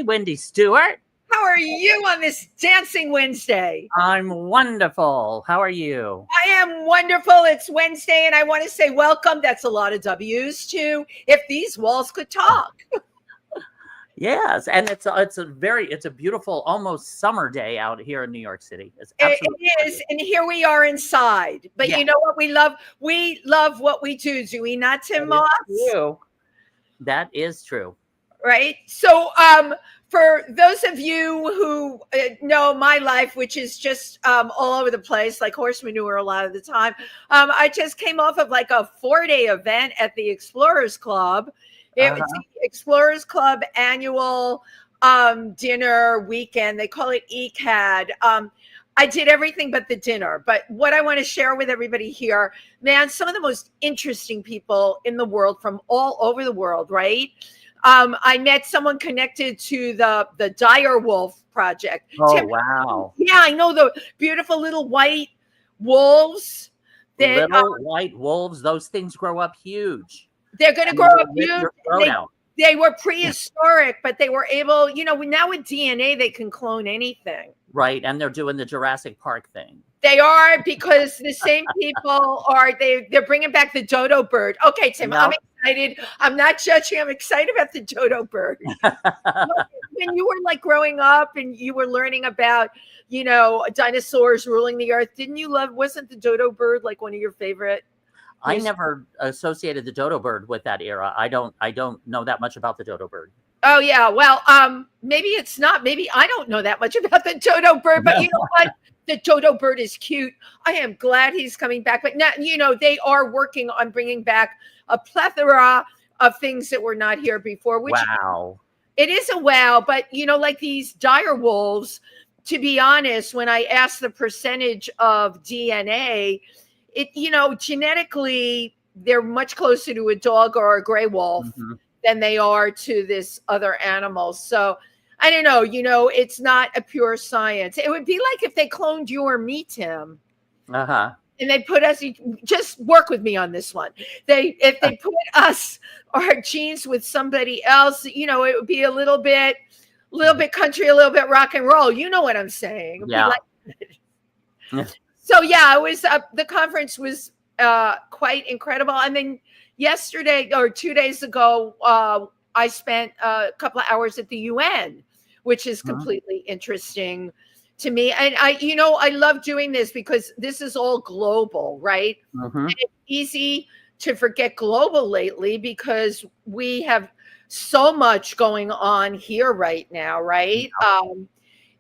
Wendy Stuart. How are you on this Dancing Wednesday? I'm wonderful. How are you? I am wonderful. It's Wednesday, and I want to say welcome. That's a lot of W's to If These Walls Could Talk. Yes, and it's a beautiful, almost summer day out here in New York City. It is, and here we are inside. But You know what we love? We love what we do we not, Tim Moss? That is true. Right? So, for those of you who know my life, which is just all over the place, like horse manure a lot of the time, I just came off of like a 4-day event at the Explorers Club. It was the Explorers Club annual dinner weekend. They call it ECAD. I did everything but the dinner. But what I want to share with everybody here, man, some of the most interesting people in the world from all over the world, right? I met someone connected to the Dire Wolf Project. Oh, wow. Yeah, I know the beautiful little white wolves. Little white wolves, those things grow up huge. They're going to grow up huge. They were prehistoric, but they were able, now with DNA, they can clone anything. Right, and they're doing the Jurassic Park thing. They are, because the same people they're bringing back the dodo bird. Okay, Tim, I'm excited. I'm not judging. I'm excited about the dodo bird. When you were like growing up and you were learning about, dinosaurs ruling the earth, wasn't the dodo bird like one of your favorite? I never associated the dodo bird with that era. I don't know that much about the dodo bird. Oh yeah, well, maybe it's not. Maybe I don't know that much about the dodo bird, but you know what? The dodo bird is cute. I am glad he's coming back. But now, they are working on bringing back a plethora of things that were not here before. Which, wow, it is a wow. But like these dire wolves. To be honest, when I asked the percentage of DNA, genetically, they're much closer to a dog or a gray wolf than they are to this other animal. So I don't know, it's not a pure science. It would be like if they cloned you or me, Tim. And they put us, just work with me on this one. If they put us, our genes with somebody else, it would be a little bit country, a little bit rock and roll. You know what I'm saying? Yeah. So yeah, it was the conference was quite incredible. And then yesterday or 2 days ago, I spent a couple of hours at the UN, which is completely interesting to me. And I love doing this because this is all global, right? And it's easy to forget global lately because we have so much going on here right now, right?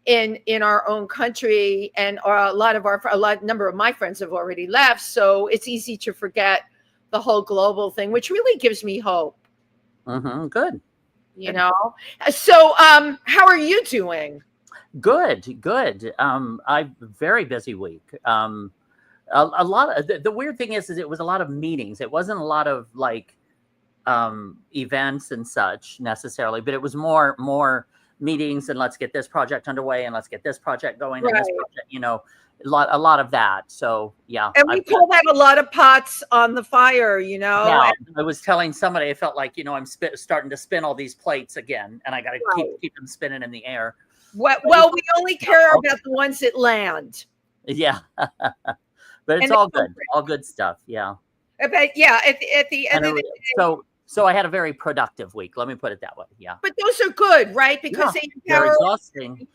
In our own country, and a number of my friends have already left, so it's easy to forget the whole global thing, which really gives me hope. Good. So how are you doing? Good. I very busy week. A lot of the weird thing is it was a lot of meetings. It wasn't a lot of like events and such necessarily, but it was more meetings and let's get this project underway and let's get this project going and this project, a lot of that. So yeah, and we call that a lot of pots on the fire. Yeah, I was telling somebody I felt like I'm starting to spin all these plates again, and I got to keep them spinning in the air. Well, we only care about the ones that land. Yeah, but it's all good stuff. Yeah, but yeah, at the end of the day. So I had a very productive week. Let me put it that way. Yeah. But those are good, right? Because they empower. They're exhausting.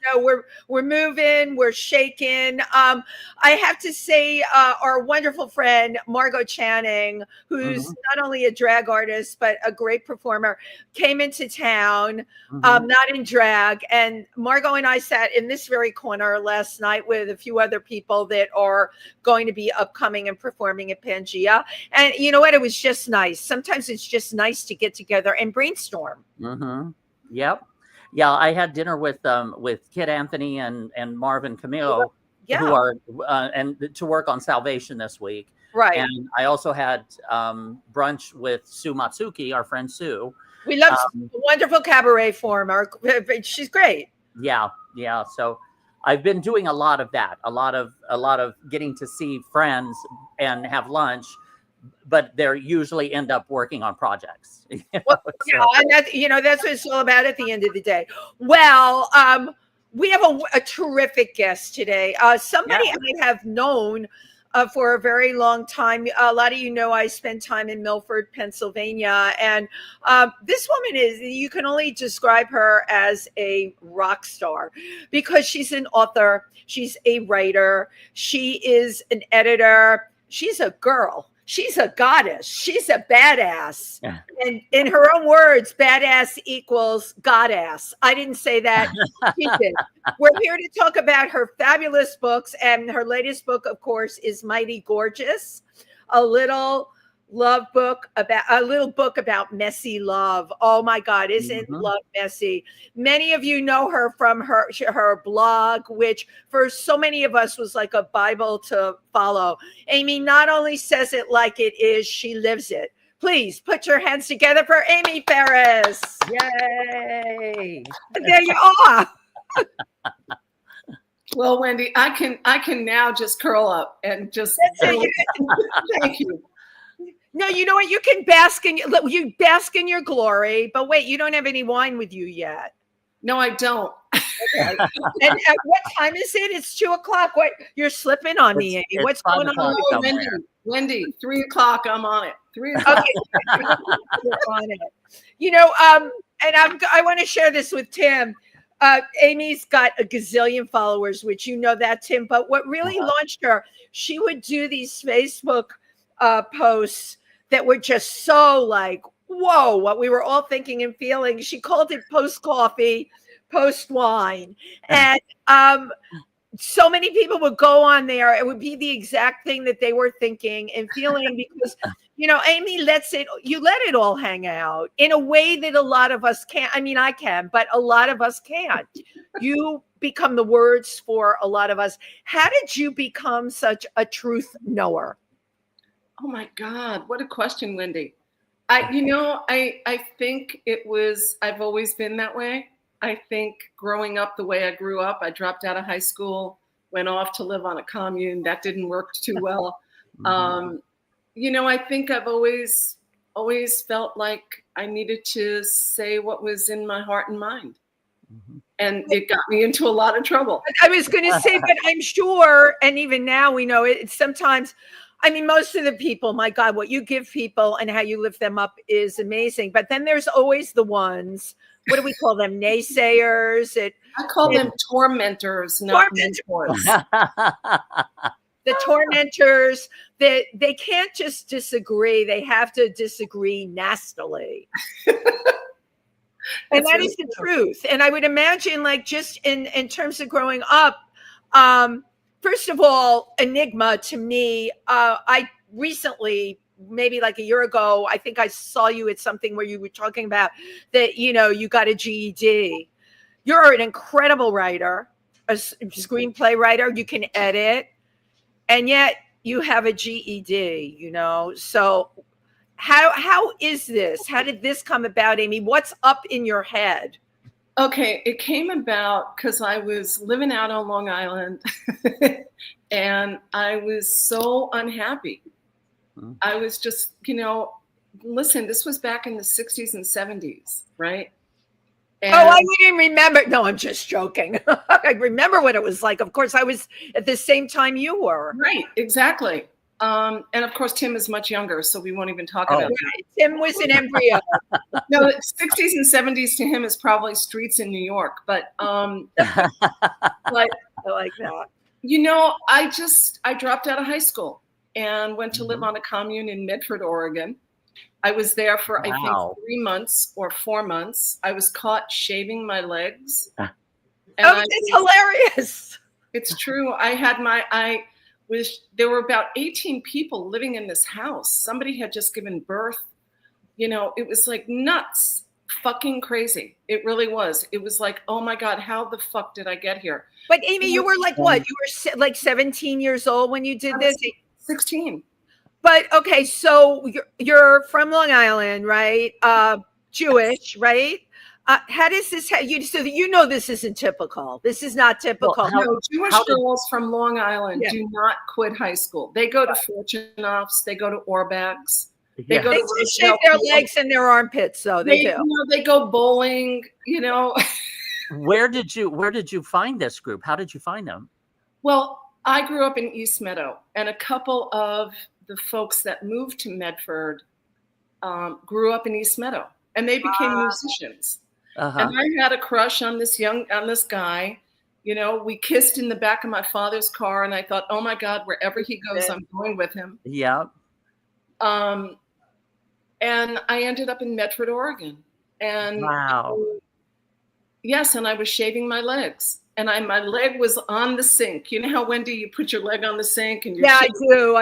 We're moving, we're shaking. I have to say, our wonderful friend Margot Channing, who's not only a drag artist but a great performer, came into town, not in drag. And Margot and I sat in this very corner last night with a few other people that are going to be upcoming and performing at Pangea. And you know what? It was just nice. Sometimes it's just nice to get together and brainstorm. Yep. Yeah, I had dinner with Kid Anthony and Marvin Camillo, who are and to work on Salvation this week. Right. And I also had brunch with Sue Matsuki, our friend Sue. We love wonderful cabaret former. She's great. Yeah. So I've been doing a lot of that, a lot of getting to see friends and have lunch. but they usually end up working on projects. Well, and that's what it's all about at the end of the day. Well, we have a terrific guest today. Somebody I have known for a very long time. A lot of you know I spent time in Milford, Pennsylvania, and this woman you can only describe her as a rock star because she's an author, she's a writer, she is an editor, she's a girl. She's a goddess. She's a badass. Yeah. And in her own words, badass equals goddess. I didn't say that. She did. We're here to talk about her fabulous books. And her latest book, of course, is Mighty Gorgeous, a little book about messy love. Oh my God, isn't love messy? Many of you know her from her blog, which for so many of us was like a Bible to follow. Amy not only says it like it is, she lives it. Please put your hands together for Amy Ferris. Yay! There you are. Well, Wendy, I can now just curl up and just thank you. No, you know what? You can bask in your glory, but wait, you don't have any wine with you yet. No, I don't. Okay. And at what time is it? It's 2:00. What? You're slipping on me, Amy. What's going on? Oh, Wendy, 3:00. I'm on it. 3:00. Okay. You're on it. You know, and I want to share this with Tim. Amy's got a gazillion followers, which you know that, Tim. But what really launched her, she would do these Facebook posts that were just so like, whoa, what we were all thinking and feeling. She called it post coffee, post wine. And so many people would go on there. It would be the exact thing that they were thinking and feeling because, Amy let it all hang out in a way that a lot of us can't. I mean, I can, but a lot of us can't. You become the words for a lot of us. How did you become such a truth knower? Oh my God, what a question, Wendy. I think I've always been that way. I think growing up the way I grew up, I dropped out of high school, went off to live on a commune. That didn't work too well. I think I've always felt like I needed to say what was in my heart and mind. And it got me into a lot of trouble. I was going to say, but I'm sure, and even now we know it sometimes, I mean, most of the people, my God, what you give people and how you lift them up is amazing. But then there's always the ones, what do we call them? Naysayers. I call them tormentors, not mentors. The tormentors, they can't just disagree. They have to disagree nastily. And that is the truth. And I would imagine, like, just in terms of growing up, first of all, enigma to me, I recently, maybe like a year ago, I think I saw you at something where you were talking about that, you got a GED. You're an incredible writer, a screenplay writer. You can edit, and yet you have a GED, So how is this? How did this come about, Amy? What's up in your head? Okay, it came about because I was living out on Long Island and I was so unhappy. I was just, listen, this was back in the 60s and 70s, right? And I didn't remember. No, I'm just joking. I remember what it was like. Of course, I was at the same time you were. Right, exactly. And of course, Tim is much younger, so we won't even talk about that. Tim was an embryo. No, the 60s and 70s to him is probably streets in New York. But I like that. I dropped out of high school and went to live on a commune in Medford, Oregon. I was there for, I think, 3 months or 4 months. I was caught shaving my legs. It's hilarious. It's true. There were about 18 people living in this house. Somebody had just given birth. It was like nuts, fucking crazy. It really was. It was like, oh my God, how the fuck did I get here? But Amy, you were like what? You were like 17 years old when you did this? 16. But okay, so you're from Long Island, right? Jewish, right? How does this? So you know this isn't typical. This is not typical. Well, No, Jewish girls from Long Island do not quit high school. They go to Fortunoffs. They go to Orbach's. They go They to shave their legs and their armpits, though. They do. You know, they go bowling. You know. Where did you find this group? How did you find them? Well, I grew up in East Meadow, and a couple of the folks that moved to Medford grew up in East Meadow, and they became musicians. And I had a crush on this guy. You know, we kissed in the back of my father's car, and I thought, oh my God, wherever he goes, I'm going with him. Yeah. And I ended up in Medford, Oregon. And wow. Yes, and I was shaving my legs. And my leg was on the sink. You know how, Wendy, you put your leg on the sink and you're I do.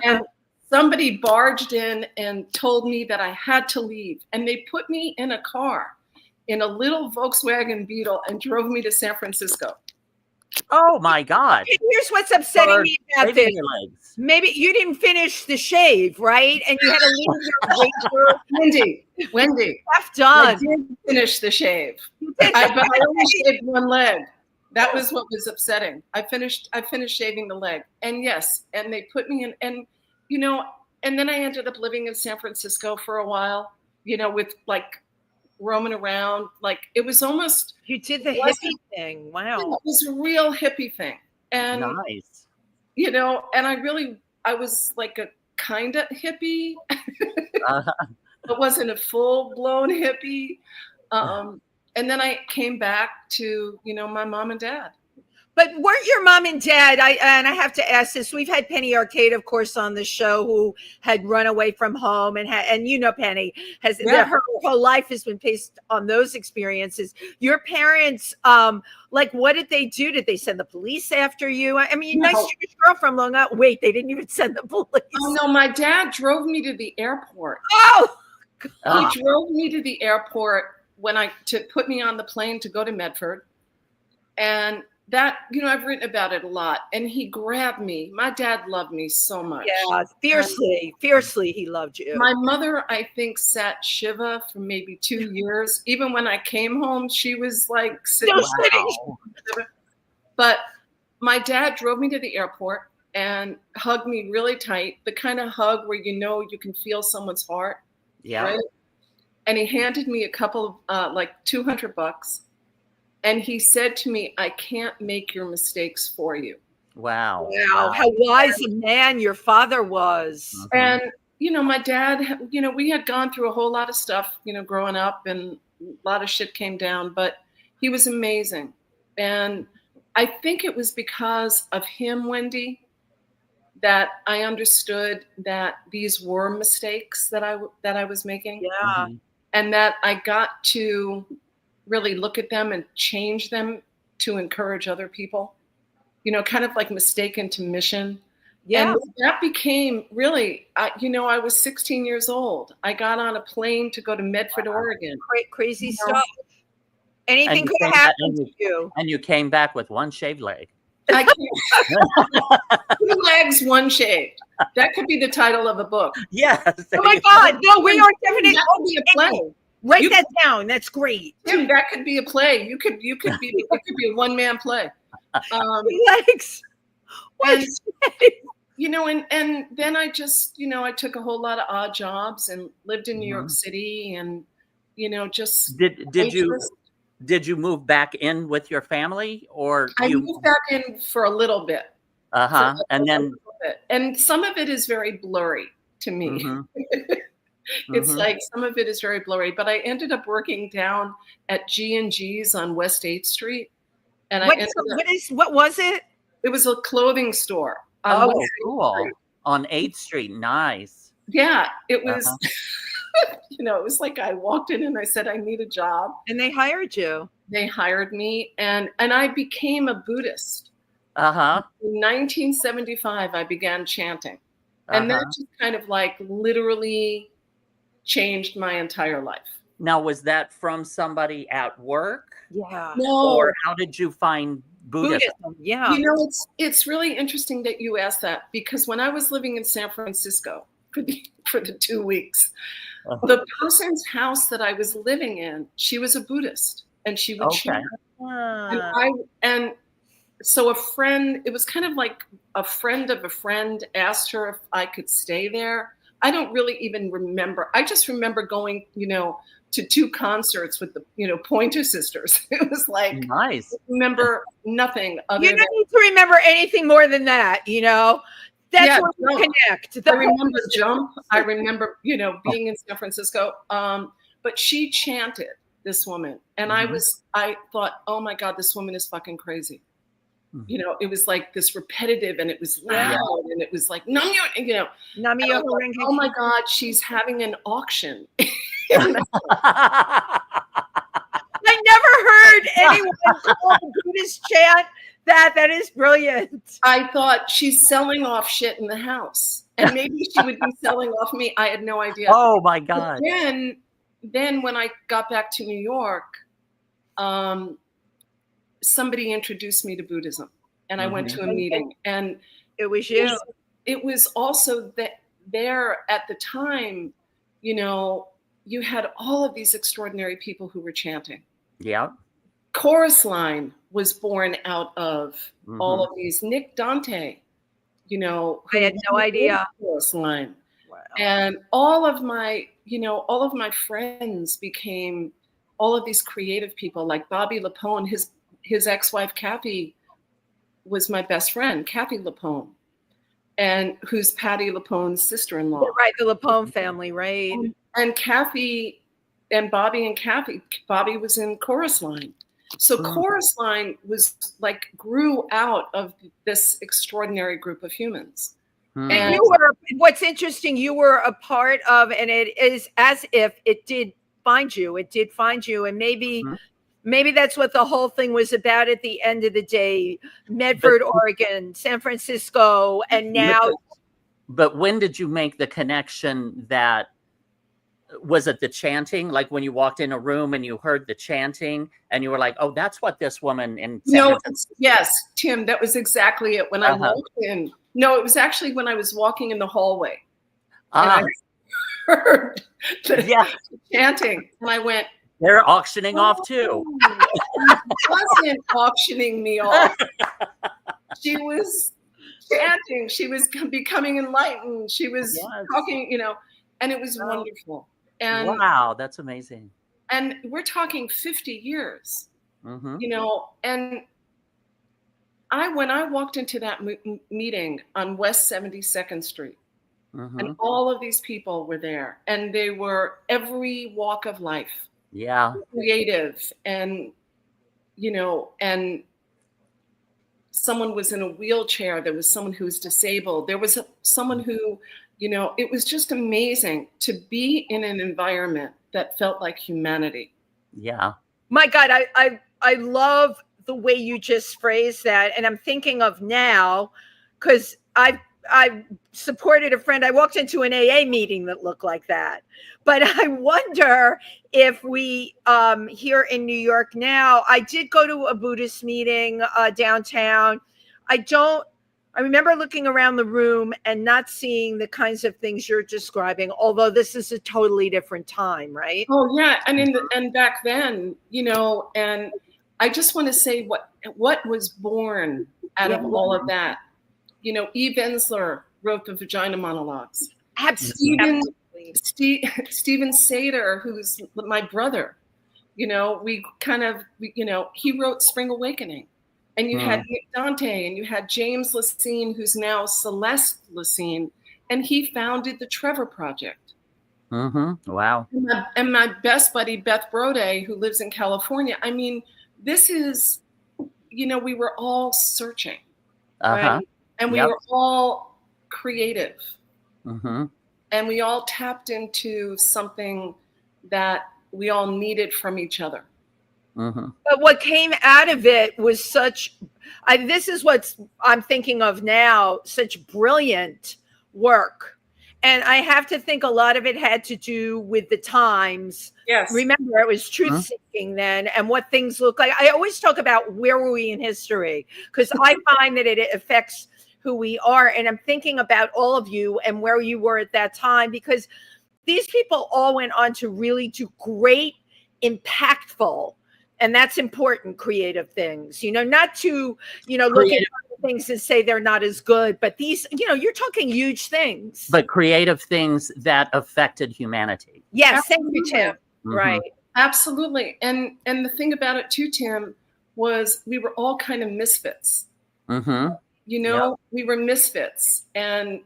And somebody barged in and told me that I had to leave. And they put me in a car, in a little Volkswagen Beetle, and drove me to San Francisco. Oh my God. Here's what's upsetting me about this. Maybe you didn't finish the shave, right? And you had to leave your Wendy. Half done. I did finish the shave. But I only shaved one leg. That was what was upsetting. I finished shaving the leg. And yes, and they put me in, and you know, and then I ended up living in San Francisco for a while, you know, with like roaming around. Like it was almost, you did the hippie thing. Wow. It was a real hippie thing. And nice. You know, and I was like a kind of hippie. It wasn't a full blown hippie. And then I came back to, you know, my mom and dad. But weren't your mom and dad, and I have to ask this, we've had Penny Arcade, of course, on the show, who had run away from home, and you know, Penny, her whole life has been based on those experiences. Your parents, like, what did they do? Did they send the police after you? I mean, nice Jewish girl from Long Island. Wait, they didn't even send the police. Oh, no, my dad drove me to the airport. Oh! He drove me to the airport to put me on the plane to go to Medford. And that, you know, I've written about it a lot. And he grabbed me. My dad loved me so much. Yeah, fiercely he loved you. My mother, I think, sat Shiva for maybe 2 years. Even when I came home, she was like sitting. Wow. But my dad drove me to the airport and hugged me really tight. The kind of hug where you know you can feel someone's heart. Yeah. Right? And he handed me a couple of like $200. And he said to me, I can't make your mistakes for you. Wow. Wow. How wise a man your father was. And, you know, my dad, you know, we had gone through a whole lot of stuff, you know, growing up, and a lot of shit came down, but he was amazing. And I think it was because of him, Wendy, that I understood that these were mistakes that I was making. Yeah. And that I got to really look at them and change them to encourage other people, you know, kind of like mistaken to mission. Yeah. And that became really, you know, I was 16 years old. I got on a plane to go to Medford, Oregon. Crazy stuff. Anything could have happened to you. And you came back with one shaved leg. I can't. 2 legs, 1 shaved. That could be the title of a book. Yes. Oh my God. No, we are definitely. That could be a play. Write that down. That's great. Tim, that could be a play. You could be. It could be a one-man play. Legs. And, you know, and then I just, you know, I took a whole lot of odd jobs and lived in New York City, and, you know, just did you move back in with your family, or I moved back in for a little bit. And then some of it is very blurry to me. It's like some of it is very blurry, but I ended up working down at G&G's on West 8th Street. And what was it? It was a clothing store. Cool. On 8th Street. Nice. Yeah, it was, you know, it was like I walked in and I said, I need a job. And they hired you. They hired me, and I became a Buddhist. In 1975, I began chanting. And that just kind of like literally changed my entire life. Now, was that from somebody at work? Yeah. No. Or how did you find Buddhism? Yeah. You know, it's really interesting that you asked that, because when I was living in San Francisco for the 2 weeks, The person's house that I was living in, she was a Buddhist, and she would chant. And so a friend, it was kind of like a friend of a friend asked her if I could stay there. I don't really even remember. I just remember going, to 2 concerts with the, Pointer Sisters. It was like, nice. I remember nothing other You don't need to remember anything more than that, That's where we connect. I remember Jump. I remember, being in San Francisco. But she chanted, this woman. And I thought, oh my God, this woman is fucking crazy. It was like this repetitive, and it was loud, and it was like, oh my God, she's having an auction. I never heard anyone call a Buddhist chant that. That is brilliant. I thought she's selling off shit in the house, and maybe she would be selling off me. I had no idea. Oh my God. But then when I got back to New York, somebody introduced me to Buddhism, and I went to a meeting, and it was you. It was also that there at the time, you had all of these extraordinary people who were chanting. Yeah. Chorus Line was born out of all of these. Nick Dante, I had no idea. Chorus Line. Wow. And all of my friends became all of these creative people, like Bobby Lapone. His ex-wife Kathy was my best friend, Kathy Lapone, and who's Patti LuPone's sister-in-law. Right, the Lapone family, right? And Kathy and Bobby and Kathy, Bobby was in Chorus Line. So Chorus Line grew out of this extraordinary group of humans. And what's interesting, you were a part of, and it is as if it did find you. It did find you. And maybe that's what the whole thing was about at the end of the day. Medford, Oregon, San Francisco, and now. But when did you make the connection that, was it the chanting? Like when you walked in a room and you heard the chanting and you were like, oh, that's what this woman in San Francisco. Yes, Tim, that was exactly it. When I walked in. No, it was actually when I was walking in the hallway. And I heard the chanting. And I went, they're auctioning off too. She wasn't auctioning me off. She was chanting. She was becoming enlightened. She was talking, and it was wonderful. And wow, that's amazing. And we're talking 50 years, and when I walked into that meeting on West 72nd Street, and all of these people were there, and they were every walk of life. Yeah. Creative, and, and someone was in a wheelchair. There was someone who was disabled. There was someone who, it was just amazing to be in an environment that felt like humanity. Yeah. My God, I love the way you just phrased that. And I'm thinking of now, because I supported a friend. I walked into an AA meeting that looked like that. But I wonder if we here in New York now, I did go to a Buddhist meeting downtown. I remember looking around the room and not seeing the kinds of things you're describing, although this is a totally different time, right? Oh yeah, and back then, and I just want to say what was born out of all of that. Eve Ensler wrote the Vagina Monologues. Absolutely. Stephen Sater, who's my brother, he wrote Spring Awakening. And you had Nick Dante, and you had James Lacine, who's now Celeste Lacine, and he founded the Trevor Project. Wow. And my best buddy, Beth Brode, who lives in California. I mean, this is, we were all searching, right? And we were all creative. And we all tapped into something that we all needed from each other. But what came out of it was this is what I'm thinking of now, such brilliant work. And I have to think a lot of it had to do with the times. Yes. Remember, it was truth seeking then, and what things look like. I always talk about where were we in history, because I find that it affects who we are. And I'm thinking about all of you and where you were at that time, because These people all went on to really do great, impactful, and that's important, creative things, not to, look at things and say they're not as good, but these, you're talking huge things. But creative things that affected humanity. Yes, thank you, Tim. Mm-hmm. Right. Absolutely. And the thing about it too, Tim, was we were all kind of misfits. Mm-hmm. We were misfits. And,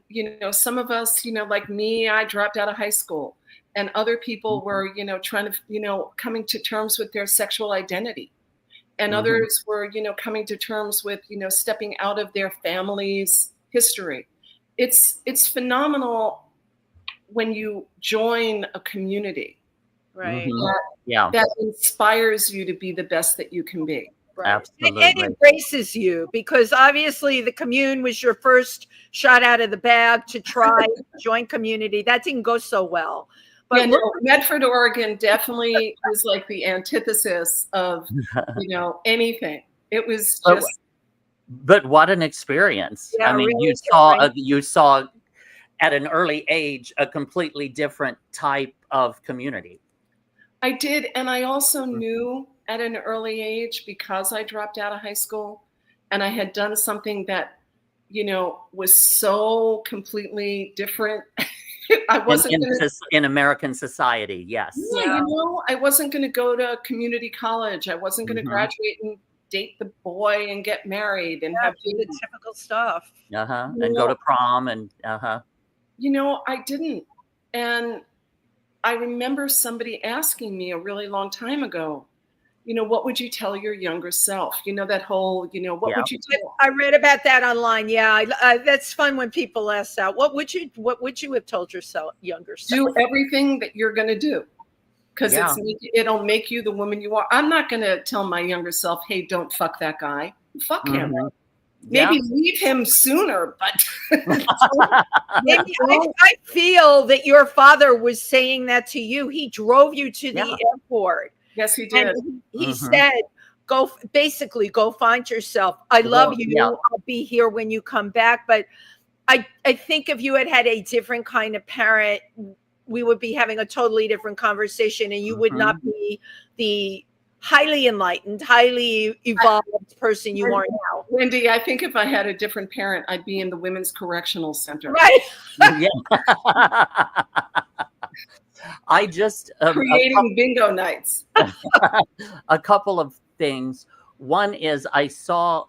some of us, like me, I dropped out of high school. And other people were, trying to, coming to terms with their sexual identity. And others were, coming to terms with, stepping out of their family's history. It's phenomenal when you join a community. Right. That inspires you to be the best that you can be. Right. Absolutely. It embraces you, because obviously the commune was your first shot out of the bag to try join community. That didn't go so well. But Medford, Oregon definitely was like the antithesis of, anything. It was just. But what an experience. Yeah, I mean, really you saw at an early age a completely different type of community. I did. And I also knew at an early age, because I dropped out of high school and I had done something that, was so completely different. I wasn't in American society. Yes. Yeah, I wasn't going to go to community college. I wasn't going to graduate and date the boy and get married and have the typical stuff. And go to prom and I didn't. And I remember somebody asking me a really long time ago, what would you tell your younger self? That whole, what would you tell? I read about that online. Yeah, that's fun when people ask that. What would you have told yourself, younger self? Do everything that you're going to do, because it'll make you the woman you are. I'm not going to tell my younger self, hey, don't fuck that guy. Fuck him. Maybe leave him sooner, but I feel that your father was saying that to you. He drove you to the airport. Yes, he did. And he said, go find yourself. I love you. I'll be here when you come back. But I think if you had a different kind of parent, we would be having a totally different conversation, and you would not be the highly enlightened, highly evolved person you are now. Wendy, I think if I had a different parent, I'd be in the Women's Correctional Center. Right. I just creating bingo nights. A couple of things. One is I saw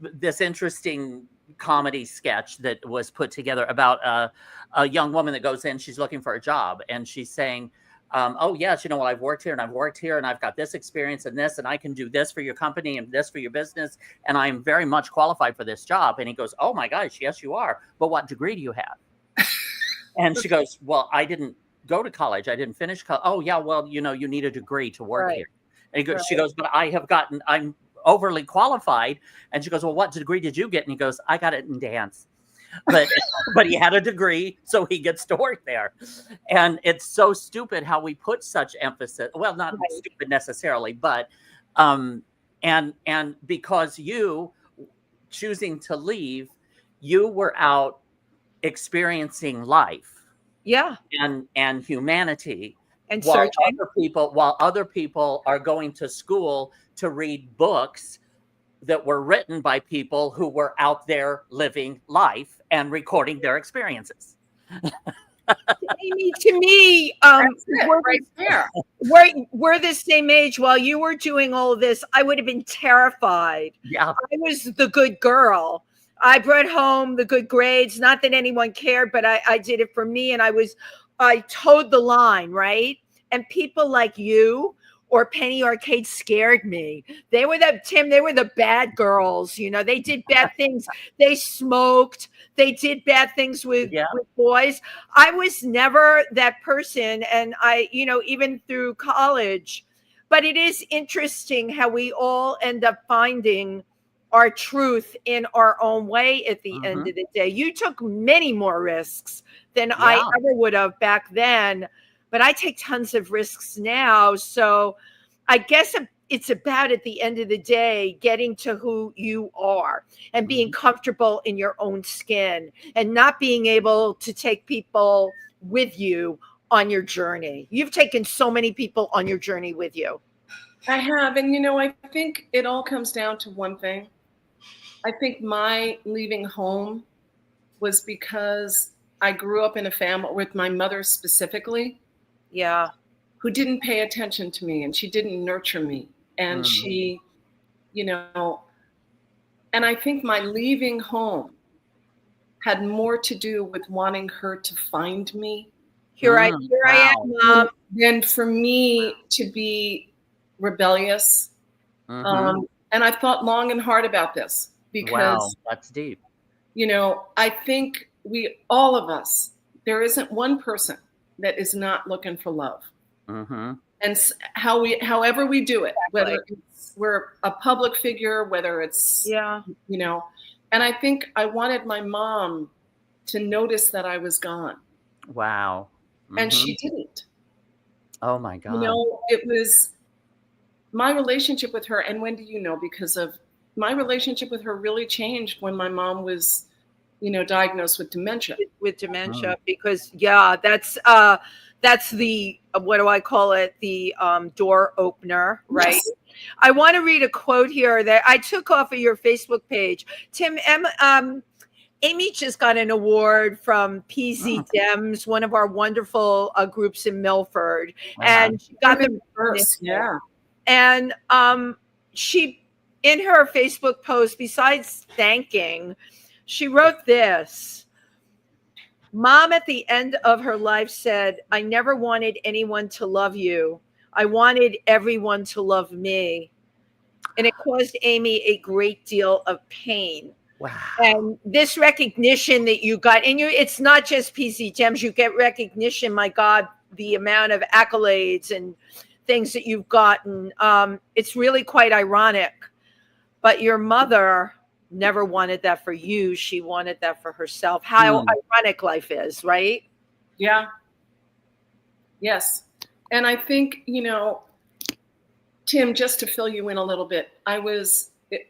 this interesting comedy sketch that was put together about a young woman that goes in. She's looking for a job, and she's saying, oh yes, I've worked here and I've worked here and I've got this experience and this, and I can do this for your company and this for your business, and I'm very much qualified for this job. And he goes, oh my gosh, yes you are, but what degree do you have? And she goes, well, I didn't go to college. I didn't finish college. Oh yeah, well, you need a degree to work here. And he goes, she goes, but I'm overly qualified. And she goes, well, what degree did you get? And he goes, I got it in dance. But he had a degree, so he gets to work there. And it's so stupid how we put such emphasis. Well, not stupid necessarily, but and because you choosing to leave, you were out experiencing life, and humanity, and while other people are going to school to read books that were written by people who were out there living life and recording their experiences. Amy, to me, we're the same age. While you were doing all of this, I would have been terrified. Yeah, I was the good girl. I brought home the good grades. Not that anyone cared, but I did it for me, and I towed the line, right? And people like you or Penny Arcade scared me. They were the bad girls. They did bad things. They smoked. They did bad things with boys. I was never that person. And I, even through college, but it is interesting how we all end up finding our truth in our own way at the end of the day. You took many more risks than I ever would have back then, but I take tons of risks now. So I guess it's about, at the end of the day, getting to who you are and being comfortable in your own skin and not being able to take people with you on your journey. You've taken so many people on your journey with you. I have. And, I think it all comes down to one thing. I think my leaving home was because I grew up in a family with my mother specifically. Yeah. Who didn't pay attention to me, and she didn't nurture me. And she, and I think my leaving home had more to do with wanting her to find me. Here I am, Mom. Than for me to be rebellious. And I've thought long and hard about this because that's deep. I think all of us, there isn't one person that is not looking for love. And however we do it, whether we're a public figure, whether it's, and I think I wanted my mom to notice that I was gone. Wow. And she didn't. Oh my God. It was my relationship with her, and Wendy, because of my relationship with her really changed when my mom was, diagnosed with dementia. Because that's the, what do I call it? The door opener, right? Yes. I want to read a quote here that I took off of your Facebook page. Tim, Amy just got an award from PC Dems, one of our wonderful groups in Milford. And she got the first. Yeah. And she, in her Facebook post, besides thanking, she wrote this. Mom, at the end of her life, said, I never wanted anyone to love you. I wanted everyone to love me. And it caused Amy a great deal of pain. Wow. And this recognition that you got, and it's not just PC Gems, you get recognition, my God, the amount of accolades and things that you've gotten. It's really quite ironic. But your mother never wanted that for you. She wanted that for herself. How ironic life is, right? Yeah. Yes. And I think, Tim, just to fill you in a little bit,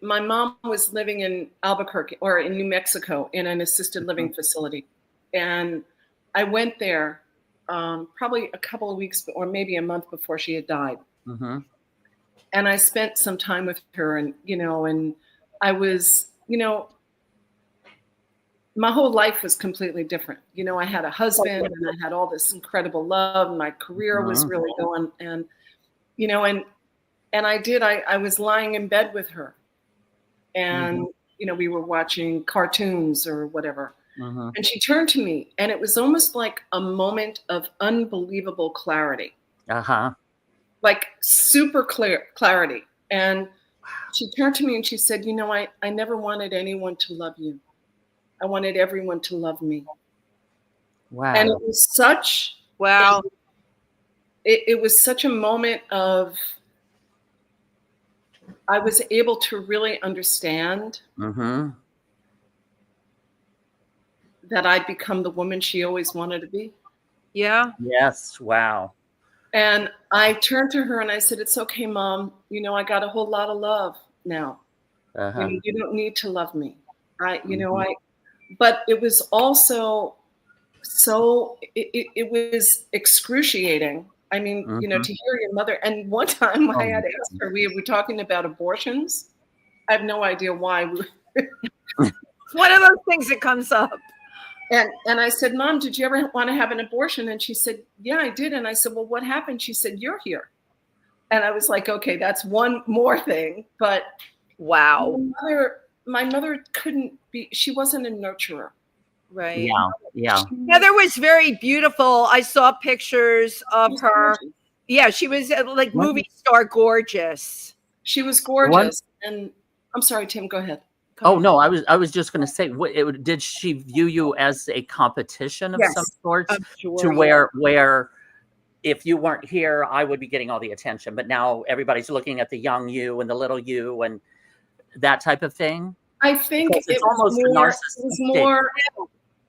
my mom was living in Albuquerque or in New Mexico in an assisted living facility. And I went there probably a couple of weeks or maybe a month before she had died. And I spent some time with her and I was, my whole life was completely different. I had a husband and I had all this incredible love. And my career was really going. And, I was lying in bed with her and, we were watching cartoons or whatever. And she turned to me and it was almost like a moment of unbelievable clarity. Like super clear clarity. And she turned to me and she said, I never wanted anyone to love you. I wanted everyone to love me. Wow. And it was such, it was such a moment of, I was able to really understand that I'd become the woman she always wanted to be. Yeah. Yes. Wow. And I turned to her and I said, it's okay, Mom. I got a whole lot of love now. You don't need to love me. But it was also it was excruciating. I mean, to hear your mother. And one time I had asked her, we were talking about abortions. I have no idea why. It's one of those things that comes up. And I said, Mom, did you ever want to have an abortion? And she said, yeah, I did. And I said, well, what happened? She said, you're here. And I was like, okay, that's one more thing. But wow. My mother couldn't be, she wasn't a nurturer. Right. Yeah. Heather was very beautiful. I saw pictures of her. Yeah, she was like movie star gorgeous. She was gorgeous. And I'm sorry, Tim, go ahead. No, I was just going to say, did she view you as a competition of some sorts? Sure, to where if you weren't here, I would be getting all the attention. But now everybody's looking at the young you and the little you and that type of thing. I think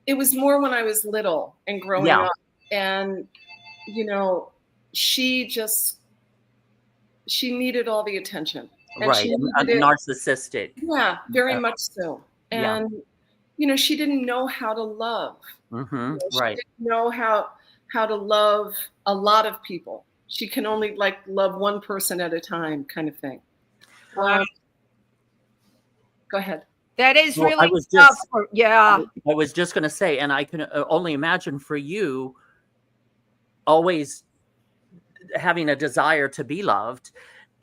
it was more when I was little and growing up. And, she she needed all the attention. And right. she And needed it, narcissistic. yeah, very Yeah. much so. Yeah. And, you know, she didn't know how to love. Mm-hmm. She Right. didn't know how to love a lot of people. She can only like love one person at a time, kind of thing. Wow. Go ahead. That is Well, really I was tough. just Yeah. I was just going to say, and I can only imagine for you always having a desire to be loved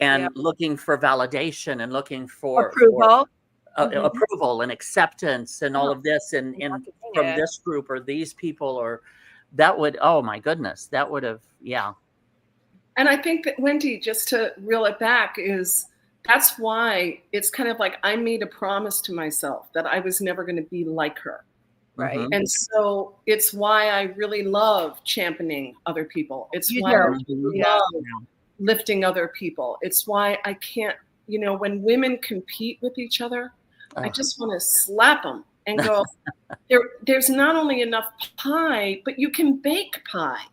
and Yeah. looking for validation and looking for Approval. approval and acceptance and all of this and from Yeah. this group or these people, or that would, oh my goodness, that would have, yeah. And I think that, Wendy, just to reel it back, that's why it's kind of like I made a promise to myself that I was never going to be like her. Right. Mhm. And so it's why I really love championing other people. It's You why I do. really Yeah. love lifting other people. It's why I can't, you know, when women compete with each other, I Ugh. just want to slap them and go, there's not only enough pie, but you can bake pie.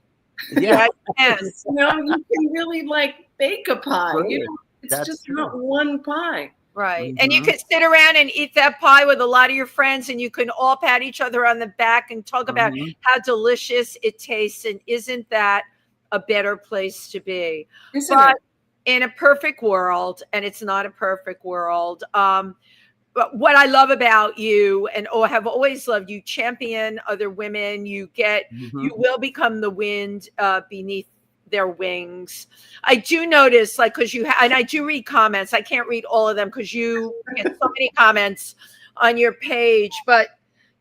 Yeah. Yes. You know, you can really like bake a pie. True. You know, it's That's just true. not one pie. Right. And you Mhm. could sit around and eat that pie with a lot of your friends, and you can all pat each other on the back and talk about Mhm. how delicious it tastes. And isn't that a better place to be? Isn't But it? in a perfect world, and it's not a perfect world, but what I love about you and have always loved, you champion other women. You Mhm. will become the wind beneath their wings. I do notice, like, because and I do read comments. I can't read all of them because you get so many comments on your page, but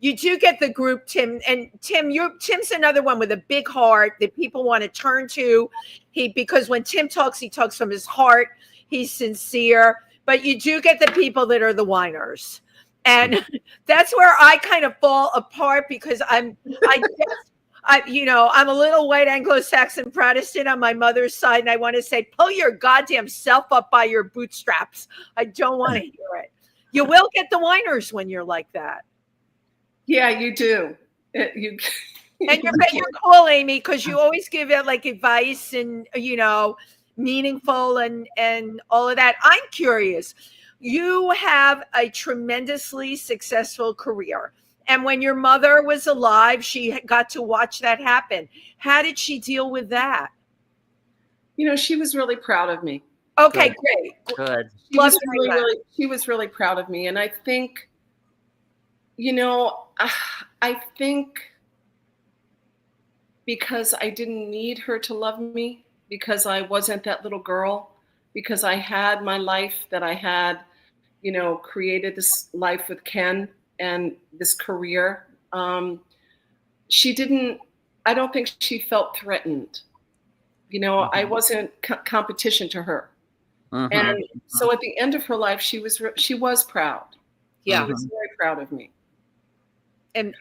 you do get the group, Tim. And Tim's another one with a big heart that people want to turn to. Because when Tim talks, he talks from his heart. He's sincere. But you do get the people that are the whiners. And that's where I kind of fall apart because I'm a little white Anglo-Saxon Protestant on my mother's side. And I want to say, pull your goddamn self up by your bootstraps. I don't want to hear it. You will get the whiners when you're like that. Yeah, you do. And you're cool, Amy, because you always give it like advice and, meaningful and all of that. I'm curious. You have a tremendously successful career. And when your mother was alive, she got to watch that happen. How did she deal with that? You know, she was really proud of me. Okay, Good. great. Good. She was really proud of me. And I think, I think because I didn't need her to love me, because I wasn't that little girl, because I had my life that I had, created this life with Ken and this career. I don't think she felt threatened. I wasn't competition to her. Mhm. And so at the end of her life, she was proud. Yeah. She was very proud of me. And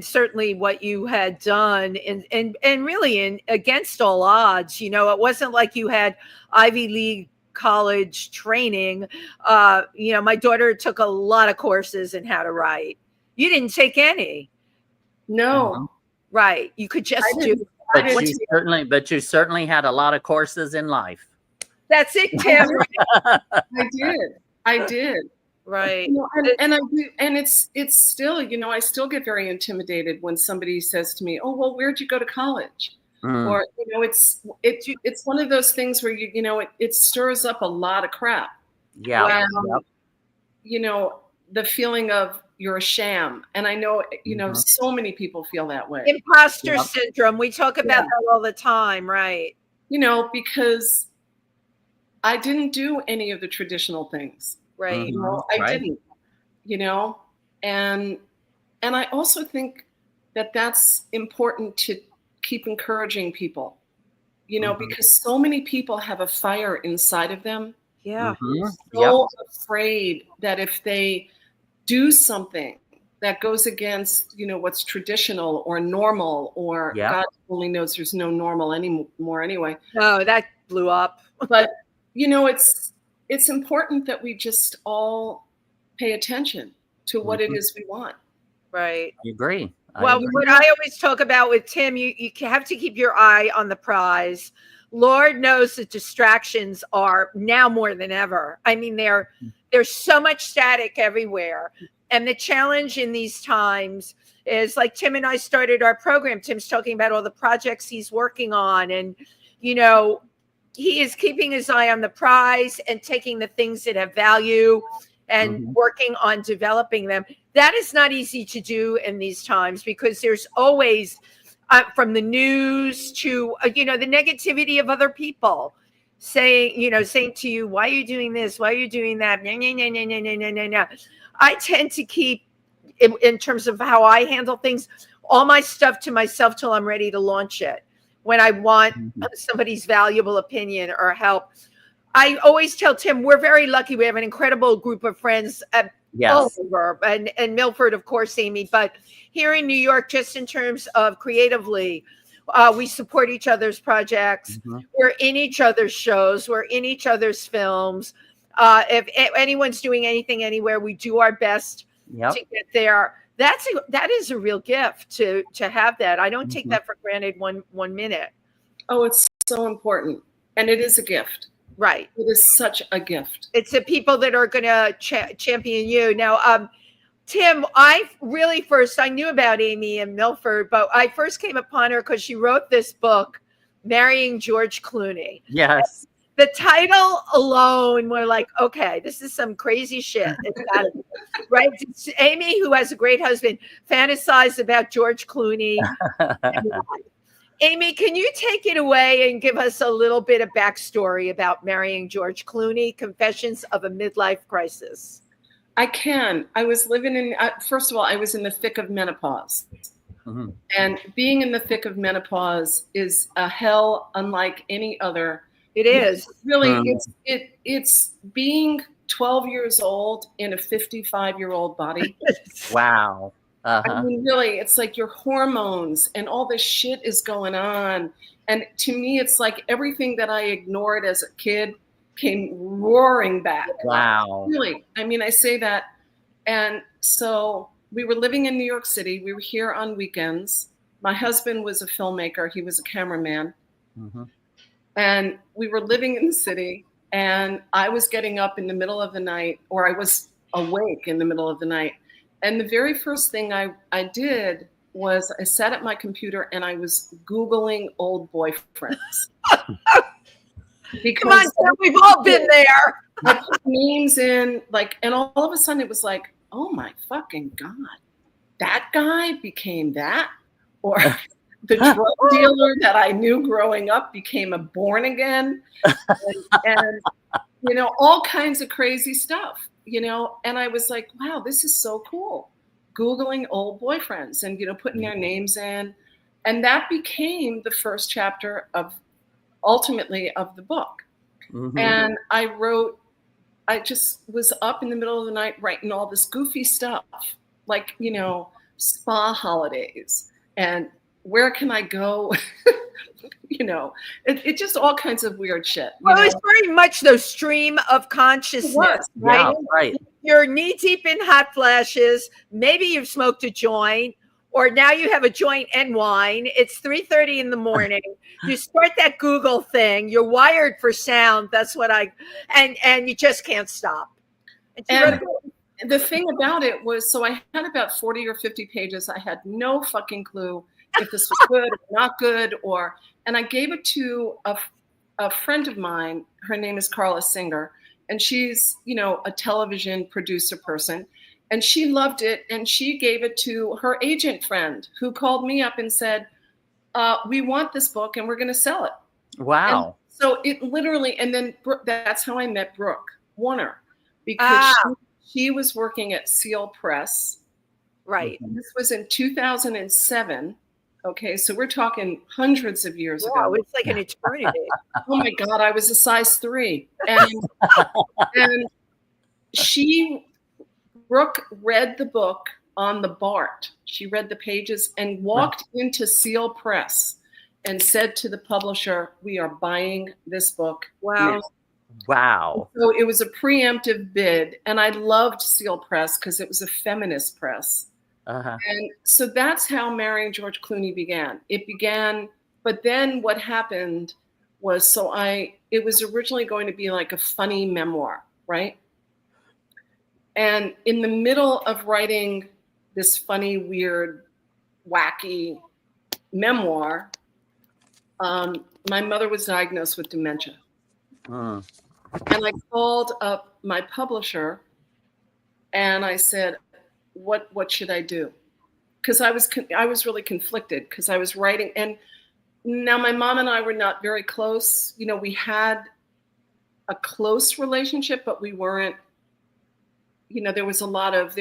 certainly what you had done and really against all odds, it wasn't like you had Ivy League college training. My daughter took a lot of courses in how to write. You didn't take any. No. Right. You could just do. But you certainly had a lot of courses in life. That's it, Tim. I did. Right. And I do, and it's still, I still get very intimidated when somebody says to me, "Oh, well, where'd you go to college?" Or, it's one of those things where it stirs up a lot of crap. Yeah. The feeling of you're a sham. And I know, so many people feel that way. Imposter syndrome. We talk about that all the time, right? Because I didn't do any of the traditional things. Right. I didn't, and I also think that that's important to keep encouraging people, because so many people have a fire inside of them. Yeah. So afraid that if they do something that goes against, what's traditional or normal, or God only knows there's no normal anymore anyway. No, that blew up. But, it's important that we just all pay attention to what it is we want. Right. I agree. What I always talk about with Tim, you have to keep your eye on the prize. Lord knows the distractions are now more than ever. I mean, there's so much static everywhere. And the challenge in these times is, like, Tim and I started our program. Tim's talking about all the projects he's working on. And, you know, he is keeping his eye on the prize and taking the things that have value and working on developing them. That is not easy to do in these times, because there's always, from the news to, the negativity of other people saying to you, why are you doing this? Why are you doing that? No. I tend to keep, in terms of how I handle things, all my stuff to myself till I'm ready to launch it. When I want somebody's valuable opinion or help, I always tell Tim, we're very lucky. We have an incredible group of friends all over, and Milford, of course, Amy. But here in New York, just in terms of creatively, we support each other's projects. We're in each other's shows. We're in each other's films. If anyone's doing anything anywhere, we do our best to get there. That is a real gift to have that. I don't take that for granted one minute. Oh, it's so important. And it is a gift. Right. It is such a gift. It's the people that are going to champion you. Now, Tim, I knew about Amy and Milford, but I first came upon her because she wrote this book, Marrying George Clooney. Yes. The title alone, we're like, okay, this is some crazy shit. Right? It's Amy, who has a great husband, fantasized about George Clooney. Amy, can you take it away and give us a little bit of backstory about Marrying George Clooney, Confessions of a Midlife Crisis? I can. I was living in, first of all, I was in the thick of menopause. And being in the thick of menopause is a hell unlike any other. It is. Really, it's being 12 years old in a 55-year-old body. Wow. I mean, really, it's like your hormones and all this shit is going on. And to me, it's like everything that I ignored as a kid came roaring back. Wow. Really. I mean, I say that. And so we were living in New York City. We were here on weekends. My husband was a filmmaker. He was a cameraman. And we were living in the city. And I was getting up in the middle of the night, or I was awake in the middle of the night. And the very first thing I did was I sat at my computer and I was Googling old boyfriends. Come on, we've all been there. I put names in, and all of a sudden it was like, oh my fucking God, that guy became that? Or the drug dealer that I knew growing up became a born again. And all kinds of crazy stuff. And I was like, wow, this is so cool. Googling old boyfriends and, putting their names in. And that became the first chapter ultimately of the book. And I just was up in the middle of the night writing all this goofy stuff, like, spa holidays and where can I go? It just all kinds of weird shit. Well, it's very much the stream of consciousness, right? Yeah, right. You're knee deep in hot flashes. Maybe you've smoked a joint, or now you have a joint and wine. It's 3:30 in the morning. You start that Google thing. You're wired for sound. That's what and you just can't stop. And the thing about it was, so I had about 40 or 50 pages. I had no fucking clue if this was good or not good, and I gave it to a friend of mine. Her name is Carla Singer, and she's, a television producer person, and she loved it. And she gave it to her agent friend, who called me up and said, we want this book and we're going to sell it. Wow. And so it literally, and then that's how I met Brooke Warner, because she was working at Seal Press. Right. This was in 2007. Okay, so we're talking hundreds of years ago. Wow, it's like an eternity. Oh my God, I was a size 3. And Brooke read the book on the BART. She read the pages and walked into Seal Press and said to the publisher, we are buying this book. Wow. now. Wow. So it was a preemptive bid. And I loved Seal Press because it was a feminist press. And so that's how Marrying George Clooney began. It began, but then what happened was, it was originally going to be like a funny memoir, right? And in the middle of writing this funny, weird, wacky memoir, my mother was diagnosed with dementia. And I called up my publisher and I said, what should I do? Because I was really conflicted because I was writing. And now my mom and I were not very close. You know, we had a close relationship, but we weren't, you know, there was a lot of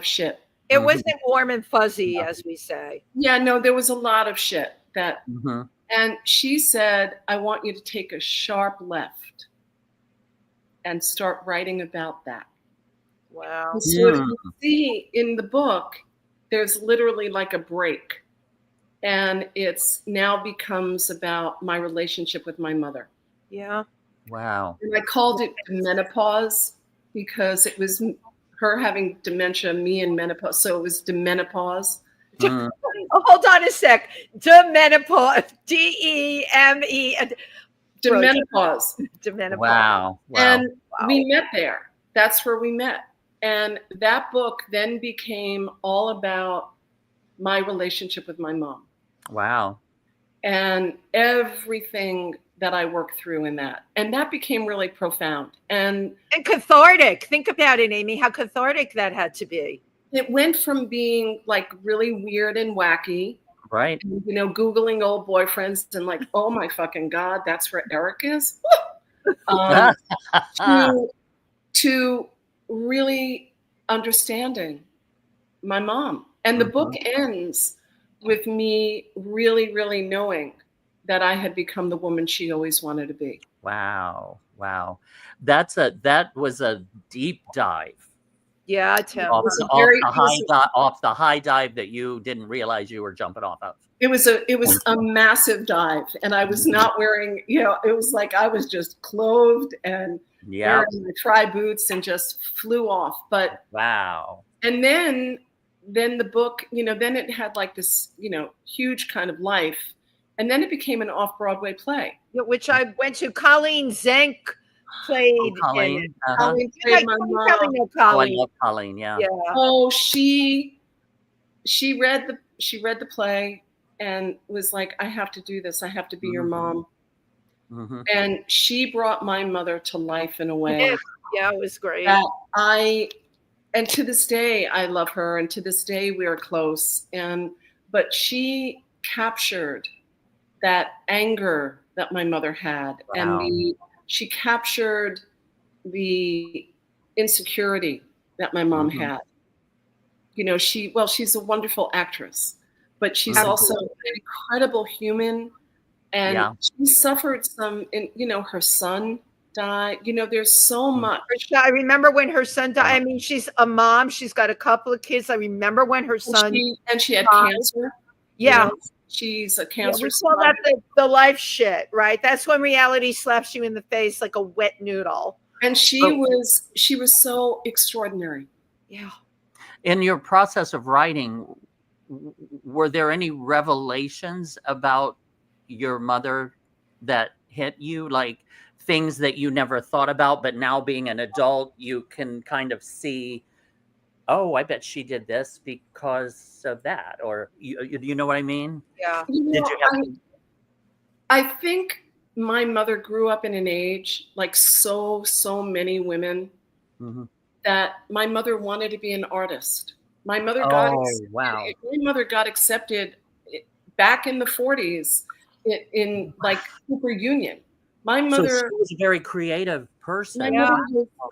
shit. It wasn't warm and fuzzy, as we say. Yeah, no, there was a lot of shit that, and she said, I want you to take a sharp left and start writing about that. Wow. So if you see in the book, there's literally like a break. And it's now becomes about my relationship with my mother. Yeah. Wow. And I called it menopause because it was her having dementia, me in menopause. So it was demenopause. Oh, hold on a sec. Demenopause. D-E-M-E. Demenopause. Demenopause. Wow. And we met there. That's where we met. And that book then became all about my relationship with my mom. Wow. And everything that I worked through in that. And that became really profound. And cathartic. Think about it, Amy, how cathartic that had to be. It went from being like really weird and wacky. Right. And, you know, Googling old boyfriends and like, oh my fucking God, that's where Eric is. To really understanding my mom. And the book ends with me really, really knowing that I had become the woman she always wanted to be. Wow. Wow. That was a deep dive. Yeah, I tell off the high dive that you didn't realize you were jumping off of. It was a massive dive, and I was not wearing, you know, it was like I was just clothed and wearing my tri boots and just flew off. But wow. And then the book, you know, then it had like this, you know, huge kind of life, and then it became an off-Broadway play, which I went to. Colleen Zenk played. Colleen. Colleen played my mom. I love Colleen. Yeah. Oh, she read the play and was like, I have to do this. I have to be your mom. And she brought my mother to life in a way. Yeah, it was great. And to this day, I love her. And to this day, we are close. But she captured that anger that my mother had. Wow. And she captured the insecurity that my mom had. You know, she's a wonderful actress, but she's also an incredible human. And she suffered some, you know, her son died. You know, there's so much. I remember when her son died. I mean, she's a mom. She's got a couple of kids. I remember when her son she had cancer. Yeah. You know, she's a cancer. We call that the life shit, right? That's when reality slaps you in the face like a wet noodle. And she was so extraordinary. Yeah. In your process of writing, were there any revelations about your mother that hit you, like things that you never thought about, but now being an adult, you can kind of see, oh, I bet she did this because of that, or you know what I mean? Yeah. I think my mother grew up in an age like so many women that my mother wanted to be an artist. My mother got accepted back in the 40s in like Cooper Union. My mother was a very creative person.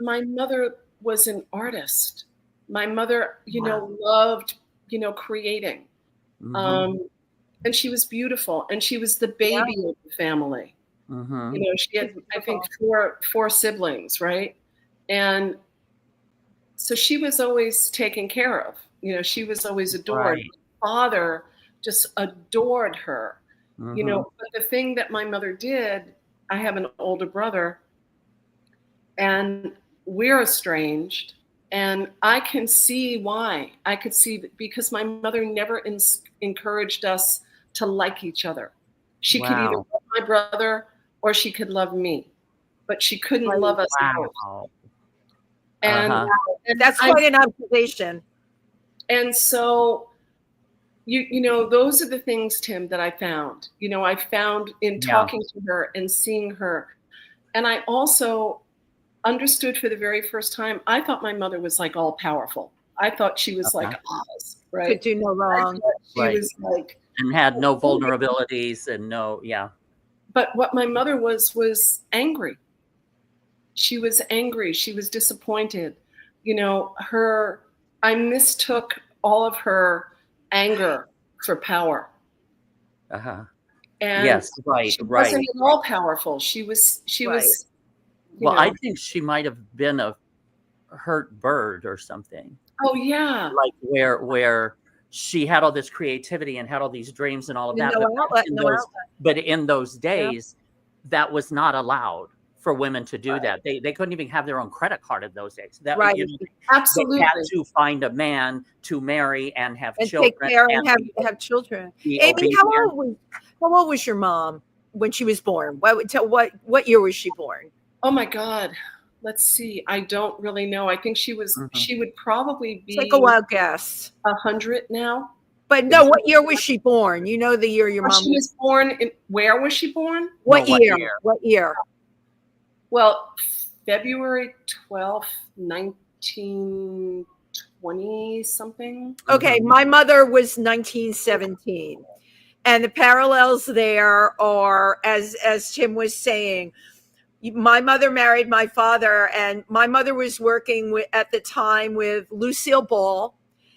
My mother was an artist. My mother, you know, loved, you know, creating. And she was beautiful. And she was the baby of the family. You know, she had, I think, four siblings, right? And so she was always taken care of. You know, she was always adored. My father just adored her. You know, but the thing that my mother did, I have an older brother, and we're estranged. And I can see why. I could see because my mother never encouraged us to like each other. She could either love my brother or she could love me, but she couldn't love us both. Wow. And, and that's quite an observation. And so, you know, those are the things, Tim, that I found. You know, I found in talking to her and seeing her. And I also understood for the very first time, I thought my mother was like all powerful. I thought she was like Oz, right? Could do no wrong. She was like, and had no vulnerabilities and no, But what my mother was angry. She was angry. She was disappointed. You know, I mistook all of her anger for power. And yes, right, she wasn't at all powerful. She was. Well, I think she might have been a hurt bird or something. Oh yeah. Like where she had all this creativity and had all these dreams and all of that. But in those days, that was not allowed for women to do that. They couldn't even have their own credit card in those days. That Absolutely. They had to find a man to marry and have children. Take care and have children. Amy, how old was your mom when she was born? What year was she born? Oh my God. Let's see. I don't really know. I think she would probably be like a wild guess. 100 now. But no, what year was she born? You know the year your mom was born. Where was she born? What year? What year? Well, February 12th, 1920 something. Okay, my mother was 1917. And the parallels there are, as Tim was saying, my mother married my father, and my mother was working at the time with Lucille Ball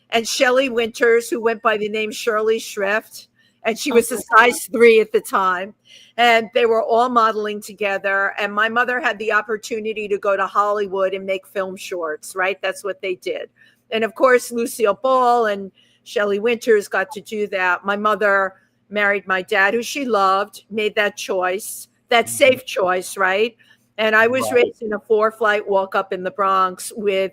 and Shelley Winters, who went by the name Shirley Shrift, and she was a size 3 at the time, and they were all modeling together. And my mother had the opportunity to go to Hollywood and make film shorts, right? That's what they did. And of course, Lucille Ball and Shelley Winters got to do that. My mother married my dad, who she loved, made that choice. That safe choice, right? And I was raised in a 4-flight walk-up in the Bronx with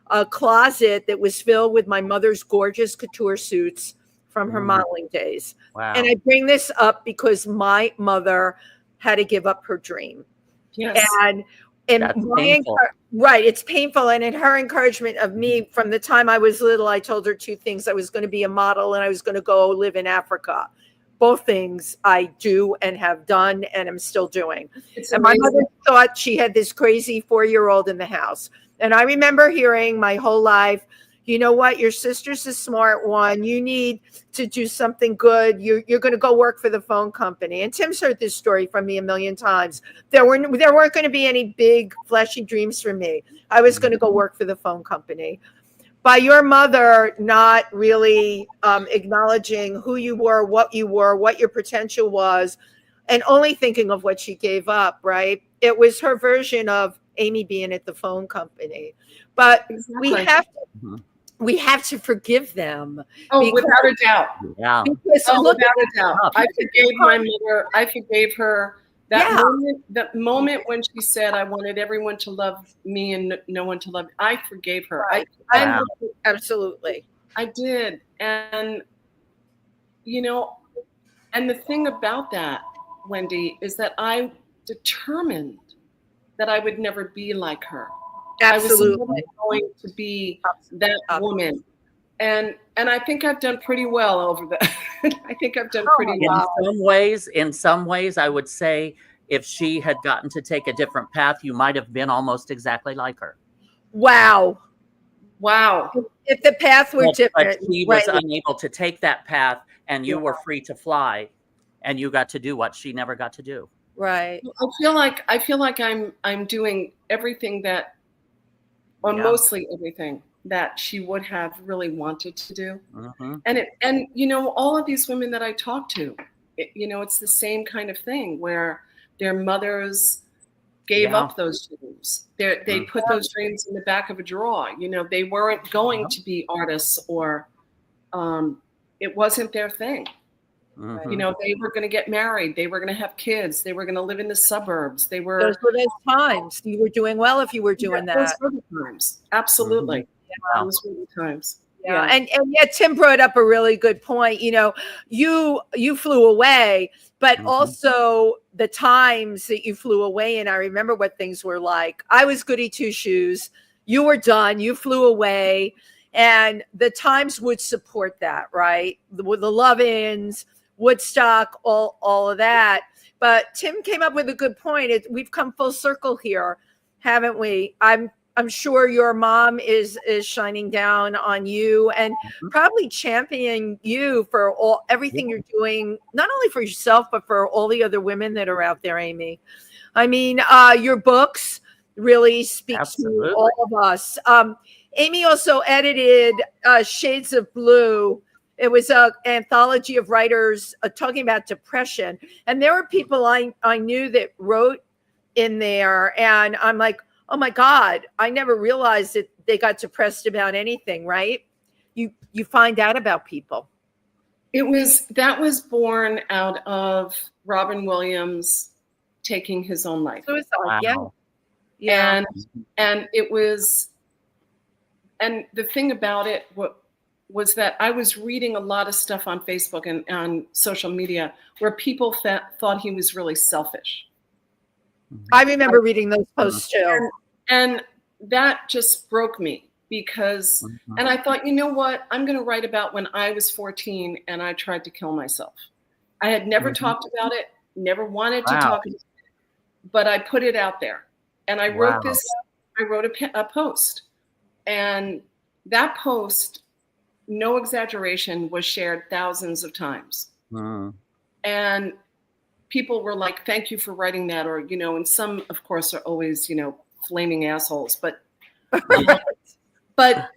a closet that was filled with my mother's gorgeous couture suits from her modeling days. Wow. And I bring this up because my mother had to give up her dream. Yes. And that's painful. Right, it's painful. And in her encouragement of me, from the time I was little, I told her 2 things. I was going to be a model and I was going to go live in Africa. Both things I do and have done and am still doing. And my mother thought she had this crazy 4-year-old in the house. And I remember hearing my whole life, you know what, your sister's a smart one. You need to do something good. You're going to go work for the phone company. And Tim's heard this story from me a million times. There weren't going to be any big flashy dreams for me. I was going to go work for the phone company. By your mother not really acknowledging who you were, what your potential was, and only thinking of what she gave up, right? It was her version of Amy being at the phone company. But we have to forgive them. Without a doubt. Yeah. Without a doubt. I forgave my mother. I forgave her. That moment when she said, I wanted everyone to love me and no one to love me, I forgave her. Absolutely. I did. And, you know, and the thing about that, Wendy, is that I determined that I would never be like her. Absolutely. I was never going to be that woman. And I think I've done pretty well over that. I think I've done pretty well. In some ways, I would say if she had gotten to take a different path, you might have been almost exactly like her. Wow. If the path were different. But she was unable to take that path, and you were free to fly, and you got to do what she never got to do. Right. I feel like I'm doing everything that, or mostly everything that she would have really wanted to do. And you know, all of these women that I talk to, you know, it's the same kind of thing where their mothers gave up those dreams. They put those dreams in the back of a drawer. You know, they weren't going to be artists, or it wasn't their thing. You know, they were going to get married. They were going to have kids. They were going to live in the suburbs. Those were those times. You were doing well if you were doing that. Those were the times. Absolutely. Those were the times. Yeah. And yeah, Tim brought up a really good point. You know, you flew away, but also the times that you flew away, and I remember what things were like. I was goody two shoes. You were done. You flew away, and the times would support that, right? The love-ins, Woodstock, all of that. But Tim came up with a good point. We've come full circle here, haven't we? I'm sure your mom is shining down on you and probably championing you for everything you're doing, not only for yourself, but for all the other women that are out there, Amy. I mean, your books really speak to all of us. Amy also edited Shades of Blue. It was an anthology of writers talking about depression. And there were people I knew that wrote in there. And I'm like, oh my God, I never realized that they got depressed about anything, right? You find out about people. That was born out of Robin Williams taking his own life. Suicide, yeah. And it was, and the thing about it was that I was reading a lot of stuff on Facebook and on social media where people thought he was really selfish. I remember reading those posts too. And that just broke me because, and I thought, you know what? I'm going to write about when I was 14 and I tried to kill myself. I had never talked about it, never wanted to talk about it, but I put it out there. And I wrote I wrote a post. And that post, no exaggeration, was shared thousands of times. And people were like, thank you for writing that. Or, you know, and some, of course, are always, you know, flaming assholes. But but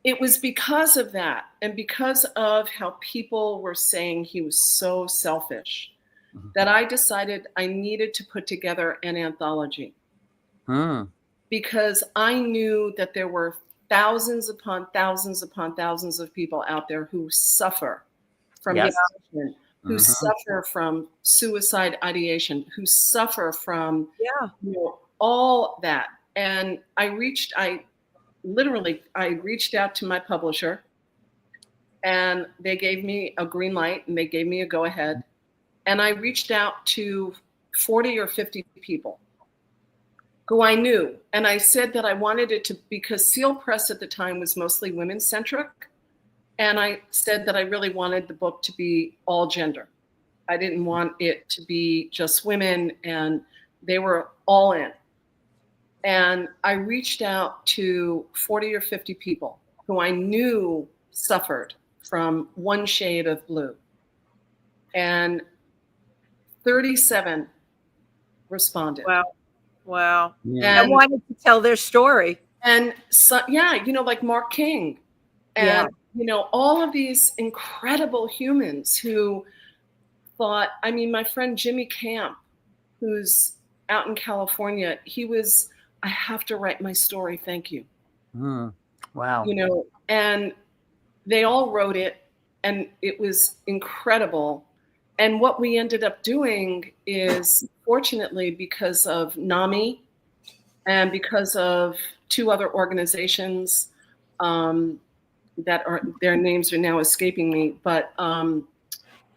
it was because of that and because of how people were saying he was so selfish that I decided I needed to put together an anthology. Because I knew that there were thousands upon thousands upon thousands of people out there who suffer from depression, who suffer from suicide ideation, who suffer from you know, all that. And I reached out to my publisher and they gave me a green light and they gave me a go ahead. And I reached out to 40 or 50 people who I knew. And I said that I wanted it to, because Seal Press at the time was mostly women centric. And I said that I really wanted the book to be all gender. I didn't want it to be just women, and they were all in. And I reached out to 40 or 50 people who I knew suffered from one shade of blue. And 37 responded. Wow. Yeah. I wanted to tell their story. And so, you know, like Mark King and, you know, all of these incredible humans who thought, I mean, my friend Jimmy Camp, who's out in California, he was, I have to write my story. Thank you. Wow. You know, and they all wrote it and it was incredible. And what we ended up doing is, fortunately, because of NAMI and because of two other organizations that are, their names are now escaping me, but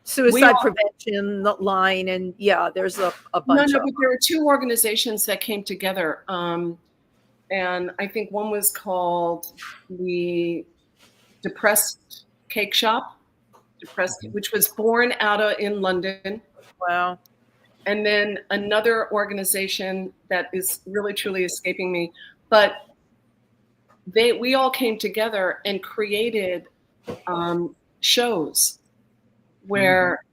Suicide Prevention Line, and there's a bunch. No, but there were two organizations that came together, and I think one was called the Depressed Cake Shop. Which was born in London. Wow. And then another organization that is really truly escaping me, but we all came together and created shows where,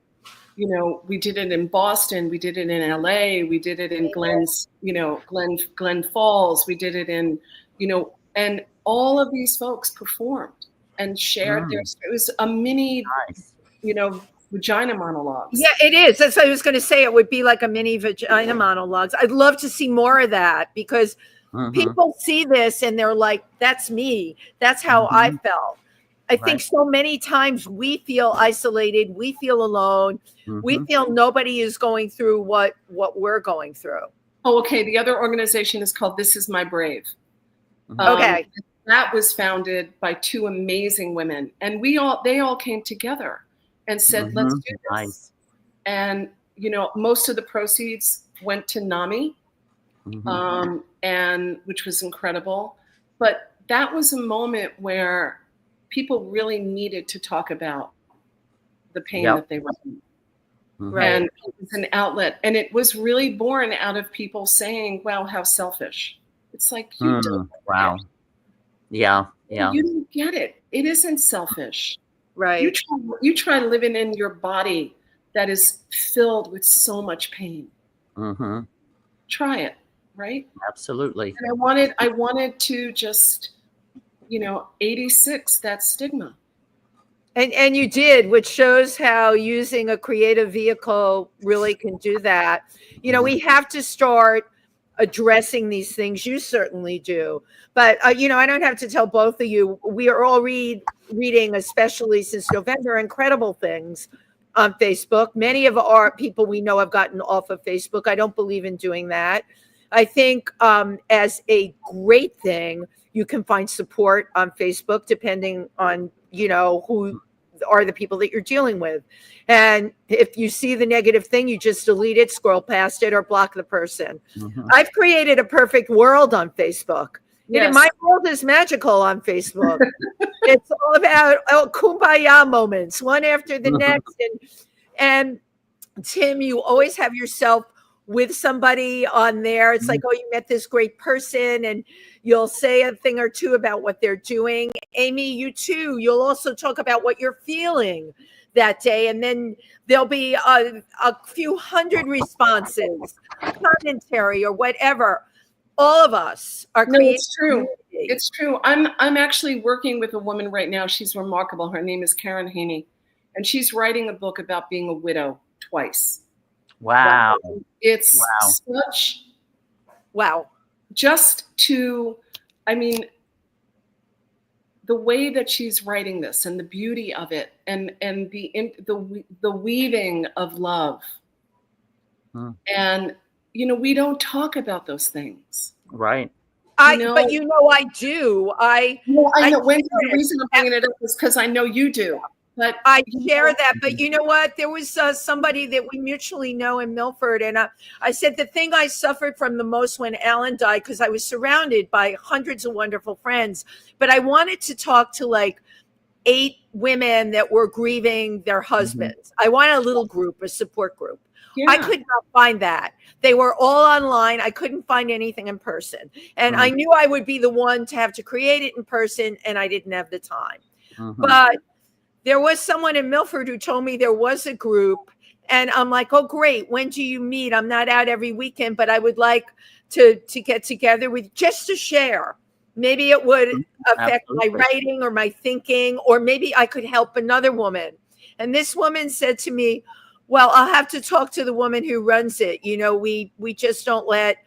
you know, we did it in Boston, we did it in LA, we did it in Glen Falls, we did it in, you know, and all of these folks performed and shared their story. It was a mini, you know, vagina monologues. Yeah, it is. That's what I was going to say. It would be like a mini vagina monologues. I'd love to see more of that because people see this and they're like, that's me. That's how I felt. I think so many times we feel isolated. We feel alone. We feel nobody is going through what we're going through. Oh, okay. The other organization is called This Is My Brave. Okay. that was founded by two amazing women, and they all came together and said, let's do this. Nice. And, you know, most of the proceeds went to NAMI, and which was incredible. But that was a moment where people really needed to talk about the pain that they were in. Right. And it was an outlet. And it was really born out of people saying, wow, how selfish. It's like, you don't get wow. it. Yeah. You don't get it. It isn't selfish. Right. You try living in your body that is filled with so much pain. Try it, right? Absolutely. And I wanted to just, you know, 86 that stigma. And you did, which shows how using a creative vehicle really can do that. You know, we have to start addressing these things. You certainly do. But, you know, I don't have to tell both of you. We are all reading, especially since November, incredible things on Facebook. Many of our people we know have gotten off of Facebook. I don't believe in doing that. I think as a great thing, you can find support on Facebook depending on, you know, who are the people that you're dealing with. And if you see the negative thing, you just delete it, scroll past it, or block the person. I've created a perfect world on Facebook. Yes. My world is magical on Facebook. It's all about kumbaya moments, one after the next. And Tim, you always have yourself with somebody on there. It's like, oh, you met this great person, and you'll say a thing or two about what they're doing. Amy, you too. You'll also talk about what you're feeling that day, and then there'll be a few hundred responses, commentary, or whatever. All of us are creating. No, it's true. It's true. I'm actually working with a woman right now. She's remarkable. Her name is Karen Haney, and she's writing a book about being a widow twice. Wow. It's such just to, I mean, the way that she's writing this and the beauty of it and the weaving of love. And, you know, we don't talk about those things. Right. But you know, I do. I know. Wendy, the reason I'm bringing it up is because I know you do. But I share that. But you know what? There was somebody that we mutually know in Milford. And I said the thing I suffered from the most when Alan died, because I was surrounded by hundreds of wonderful friends, but I wanted to talk to like 8 women that were grieving their husbands. I wanted a little group, a support group. Yeah. I could not find that. They were all online. I couldn't find anything in person. And I knew I would be the one to have to create it in person, and I didn't have the time. But there was someone in Milford who told me there was a group, and I'm like, oh, great. When do you meet? I'm not out every weekend, but I would like to get together with just to share. Maybe it would affect my writing or my thinking, or maybe I could help another woman. And this woman said to me, well, I'll have to talk to the woman who runs it. You know, we just don't let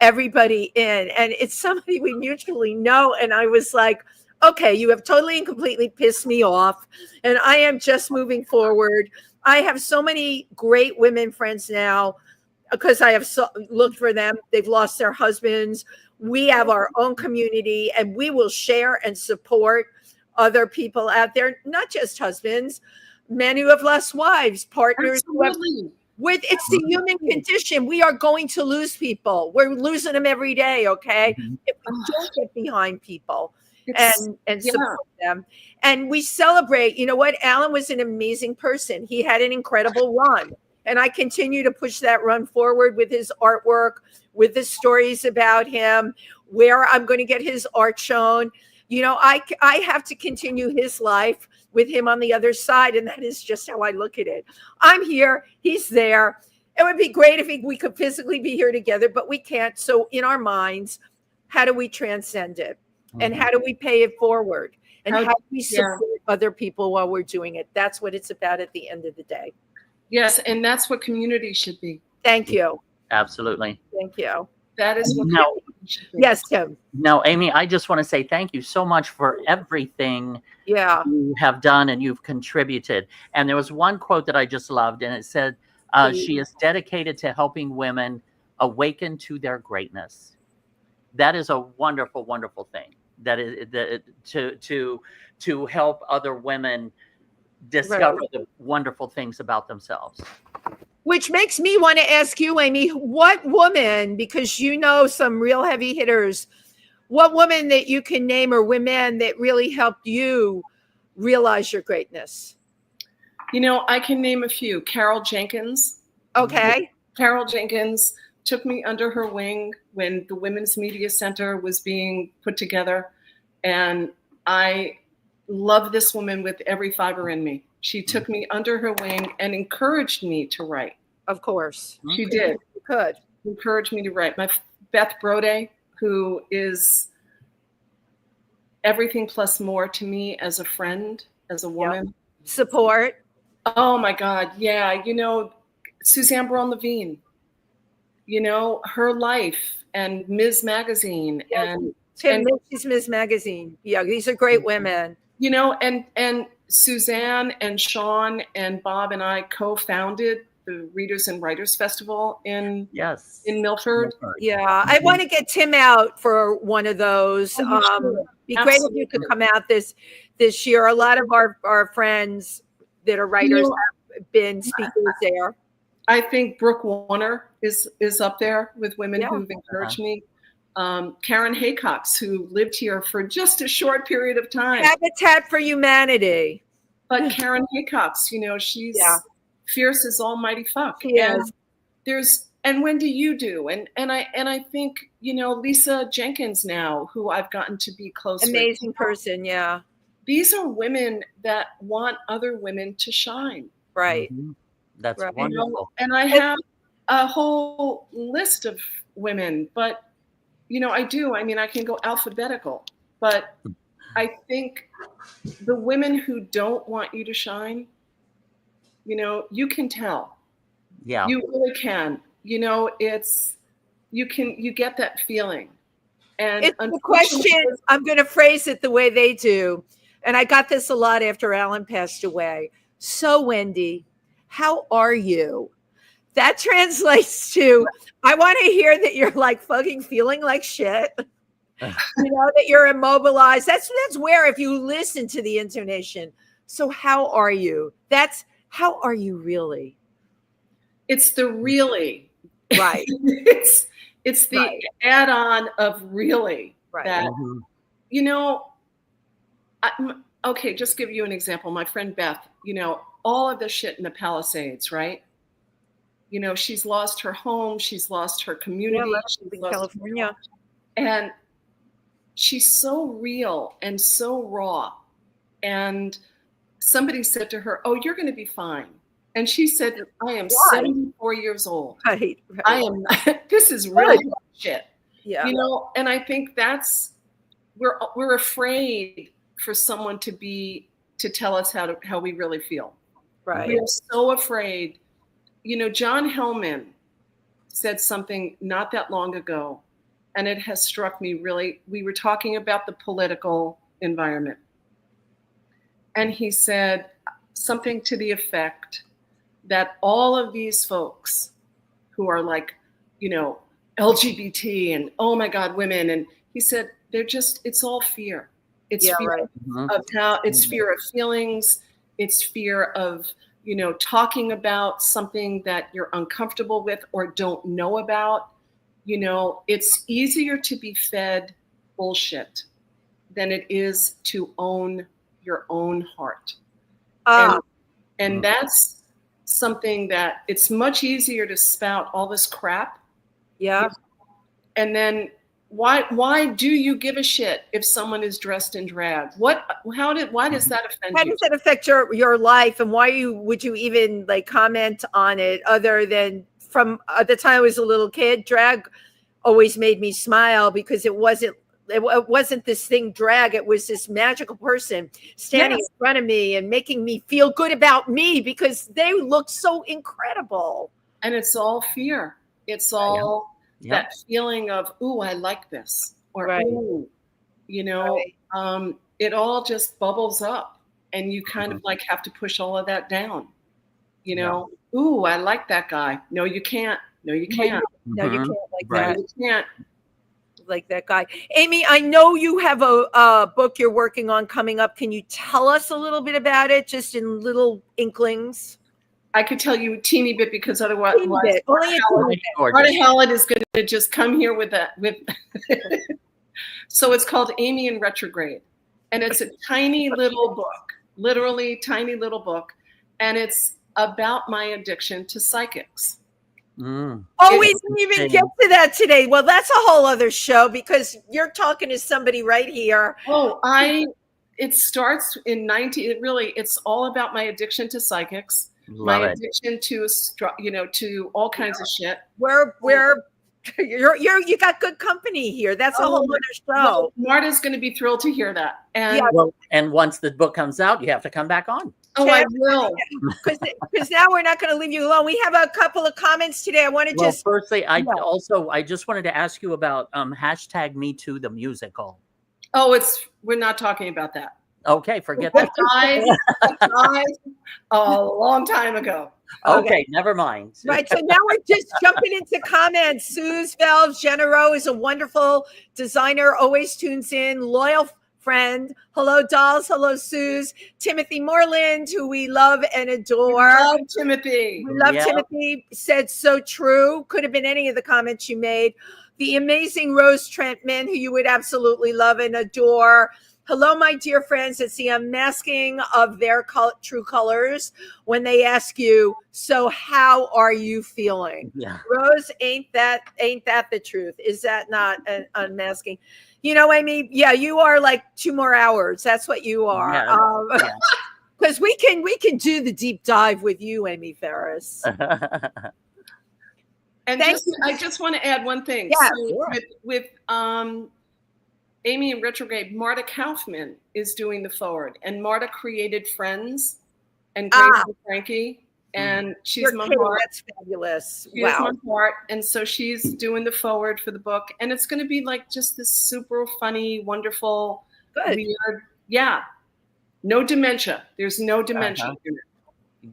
everybody in. And it's somebody we mutually know. And I was like, okay, you have totally and completely pissed me off. And I am just moving forward. I have so many great women friends now because I have looked for them. They've lost their husbands. We have our own community, and we will share and support other people out there, not just husbands, men who have lost wives, partners who have, it's the human condition. We are going to lose people. We're losing them every day, okay? If we don't get behind people and support them. And we celebrate, you know what? Alan was an amazing person. He had an incredible run. And I continue to push that run forward with his artwork, with the stories about him, where I'm going to get his art shown. You know, I have to continue his life with him on the other side. And that is just how I look at it. I'm here. He's there. It would be great if we could physically be here together, but we can't. So in our minds, how do we transcend it? And how do we pay it forward? And how do we support other people while we're doing it? That's what it's about at the end of the day. Yes, and that's what community should be. Thank you. Absolutely. Thank you. That is what should be. Yes, Tim. No, Amy, I just want to say thank you so much for everything you have done and you've contributed. And there was one quote that I just loved, and it said, she is dedicated to helping women awaken to their greatness. That is a wonderful, wonderful thing. that is that to help other women discover the wonderful things about themselves. Which makes me want to ask you, Amy, what woman, because you know some real heavy hitters, what woman that you can name or women that really helped you realize your greatness? You know, I can name a few. Carol Jenkins. Okay. Carol Jenkins took me under her wing when the Women's Media Center was being put together. And I love this woman with every fiber in me. She took me under her wing and encouraged me to write. Of course. She did. You could. Encouraged me to write. My Beth Brode, who is everything plus more to me as a friend, as a woman. Yep. Support. Oh my God. Yeah. You know, Suzanne Braun-Levine, you know, her life and Ms. Magazine. Yes. and she's Ms. Magazine. Yeah, these are great women. You know, and Suzanne and Sean and Bob and I co-founded the Readers and Writers Festival in Milford. Yeah, I want to get Tim out for one of those. Sure. Be great if you could come out this year. A lot of our friends that are writers have been speakers there. I think Brooke Warner is up there with women who've encouraged me. Karen Haycox, who lived here for just a short period of time. Habitat for Humanity. But Karen Haycox, you know, she's fierce as almighty fuck. She is. And Wendy, you do. And I think, you know, Lisa Jenkins now, who I've gotten to be close with. Amazing person, yeah. These are women that want other women to shine. Right. Mm-hmm. That's wonderful. You know, and I have a whole list of women, but you know, I can go alphabetical, but I think the women who don't want you to shine, you know, you can tell. Yeah. You really can. You know, you get that feeling. And it's the question, I'm going to phrase it the way they do. And I got this a lot after Alan passed away. So, Wendy, how are you? That translates to, I want to hear that you're like fucking feeling like shit. You know, that you're immobilized. That's where, if you listen to the intonation. So how are you? That's how are you really? It's the really. Right. it's the add-on of really. Right. That, you know, okay, just give you an example. My friend Beth, you know, all of the shit in the Palisades, right? You know, she's lost her home. She's lost her community. She's in California. And she's so real and so raw. And somebody said to her, "Oh, you're going to be fine." And she said, "I am 74 years old. Right. I am, this is really shit." Yeah. You know, and I think that's, we're afraid for someone to tell us how we really feel. Right. We're so afraid. You know, John Hellman said something not that long ago, and it has struck me really. We were talking about the political environment. And he said something to the effect that all of these folks who are like, you know, LGBT and, oh my God, women. And he said, it's all fear. It's fear of how, it's fear of feelings. It's fear of, you know, talking about something that you're uncomfortable with or don't know about. You know, it's easier to be fed bullshit than it is to own your own heart. And that's something that it's much easier to spout all this crap. Yeah. And then why do you give a shit if someone is dressed in drag? Why does that offend you? How does that affect your life, and why would you even like comment on it, other than from the time I was a little kid? Drag always made me smile because it wasn't this thing drag. It was this magical person standing in front of me and making me feel good about me because they looked so incredible. And it's all fear. It's all that feeling of, ooh, I like this. Or, ooh, you know, it all just bubbles up and you kind of like have to push all of that down. You know, ooh, I like that guy. No, you can't. No, you can't. No, you can't like that. You can't. like that guy. Amy, I know you have a book you're working on coming up. Can you tell us a little bit about it, just in little inklings? I could tell you a teeny bit because otherwise, Only a teeny bit. Marta Hallett is going to just come here with that. So it's called Amy in Retrograde, and it's a tiny little book, literally tiny little book, and it's about my addiction to psychics. Oh, we didn't even get to that today. Well, that's a whole other show because you're talking to somebody right here. Oh, it starts in it's all about my addiction to psychics, my addiction to, to all kinds of shit. You got good company here. That's a whole other show. Well, Marta's going to be thrilled to hear that. And and once the book comes out, you have to come back on. Oh, I will. Because now we're not going to leave you alone. We have a couple of comments today. I want to firstly, I just wanted to ask you about hashtag Me Too the musical. Oh, we're not talking about that. Okay, forget that. It died a long time ago. Okay, never mind. Right, so now we're just jumping into comments. Suze Valves Genero is a wonderful designer, always tunes in, loyal friend. Hello, dolls. Hello, Suze. Timothy Moreland, who we love and adore. We love Timothy. Timothy, said so true. Could have been any of the comments you made. The amazing Rose Trentman, who you would absolutely love and adore. Hello, my dear friends. It's the unmasking of their true colors when they ask you, so how are you feeling? Yeah. Rose, ain't that the truth? Is that not an unmasking? You know, Amy, you are like 2 more hours. That's what you are. Because we can do the deep dive with you, Amy Ferris. And I just want to add one thing. Yeah, so sure. with Amy in Retrograde, Marta Kaufman is doing the forward, and Marta created Friends and Grace and Frankie, and she's my heart. That's fabulous. She is my heart, and so she's doing the forward for the book, and it's going to be like just this super funny, wonderful, weird. Yeah, no dementia. There's no dementia in it.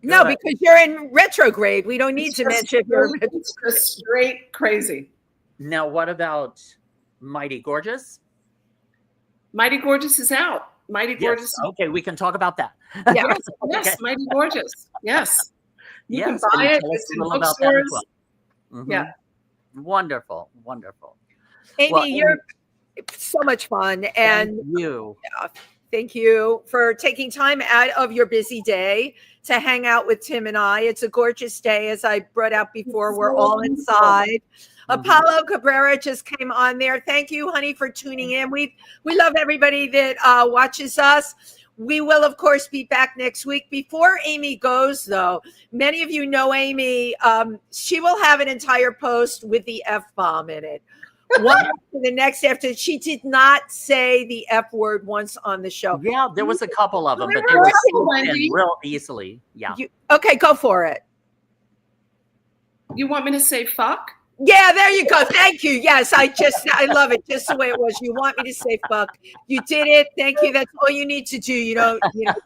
No, because you're in retrograde. We don't need dementia. It's just straight crazy. Now, what about Mighty Gorgeous? Mighty Gorgeous is out. Mighty Gorgeous. Okay, we can talk about that. Yes, okay. Mighty Gorgeous. Yes. You can buy it. It's in bookstores. Yeah. Wonderful. Amy, you're so much fun. And thank you for taking time out of your busy day to hang out with Tim and I. It's a gorgeous day, as I brought out before. We're all inside. Apollo Cabrera just came on there. Thank you, honey, for tuning in. We love everybody that watches us. We will, of course, be back next week. Before Amy goes, though, many of you know Amy. She will have an entire post with the F-bomb in it. One after the next after. She did not say the F word once on the show. Yeah, there was a couple of them, but they were slipped in real easily. Yeah. Okay, go for it. You want me to say fuck? Yeah, there you go. Thank you. Yes, I love it just the way it was. You want me to say fuck. You did it. Thank you. That's all you need to do. It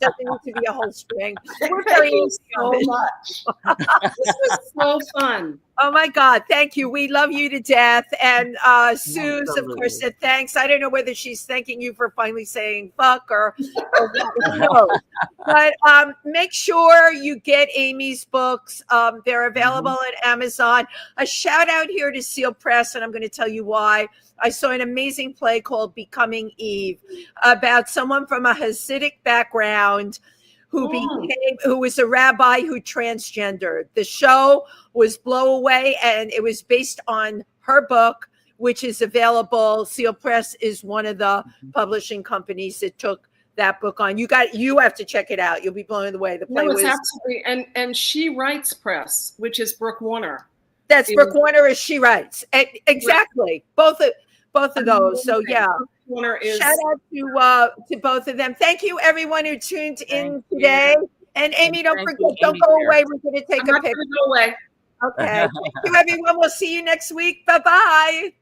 doesn't need to be a whole string. We're very so much. This was so fun. Oh my God. Thank you. We love you to death. And Suze, of course, said thanks. I don't know whether she's thanking you for finally saying fuck or no. But make sure you get Amy's books. They're available at Amazon. A shout out here to Seal Press, and I'm going to tell you why. I saw an amazing play called Becoming Eve about someone from a Hasidic background who was a rabbi who transgendered. The show was Blow Away, and it was based on her book, which is available. Seal Press is one of the publishing companies that took that book on. You have to check it out. You'll be blown away. The play was absolutely, and She Writes Press, which is Brooke Warner. That's Brooke Warner as She Writes. Exactly. Both of those. So yeah. Shout out to both of them. Thank you, everyone who tuned in today. And Amy, don't forget, don't go away. We're going to take a picture. Go away. Okay. Thank you, everyone. We'll see you next week. Bye-bye.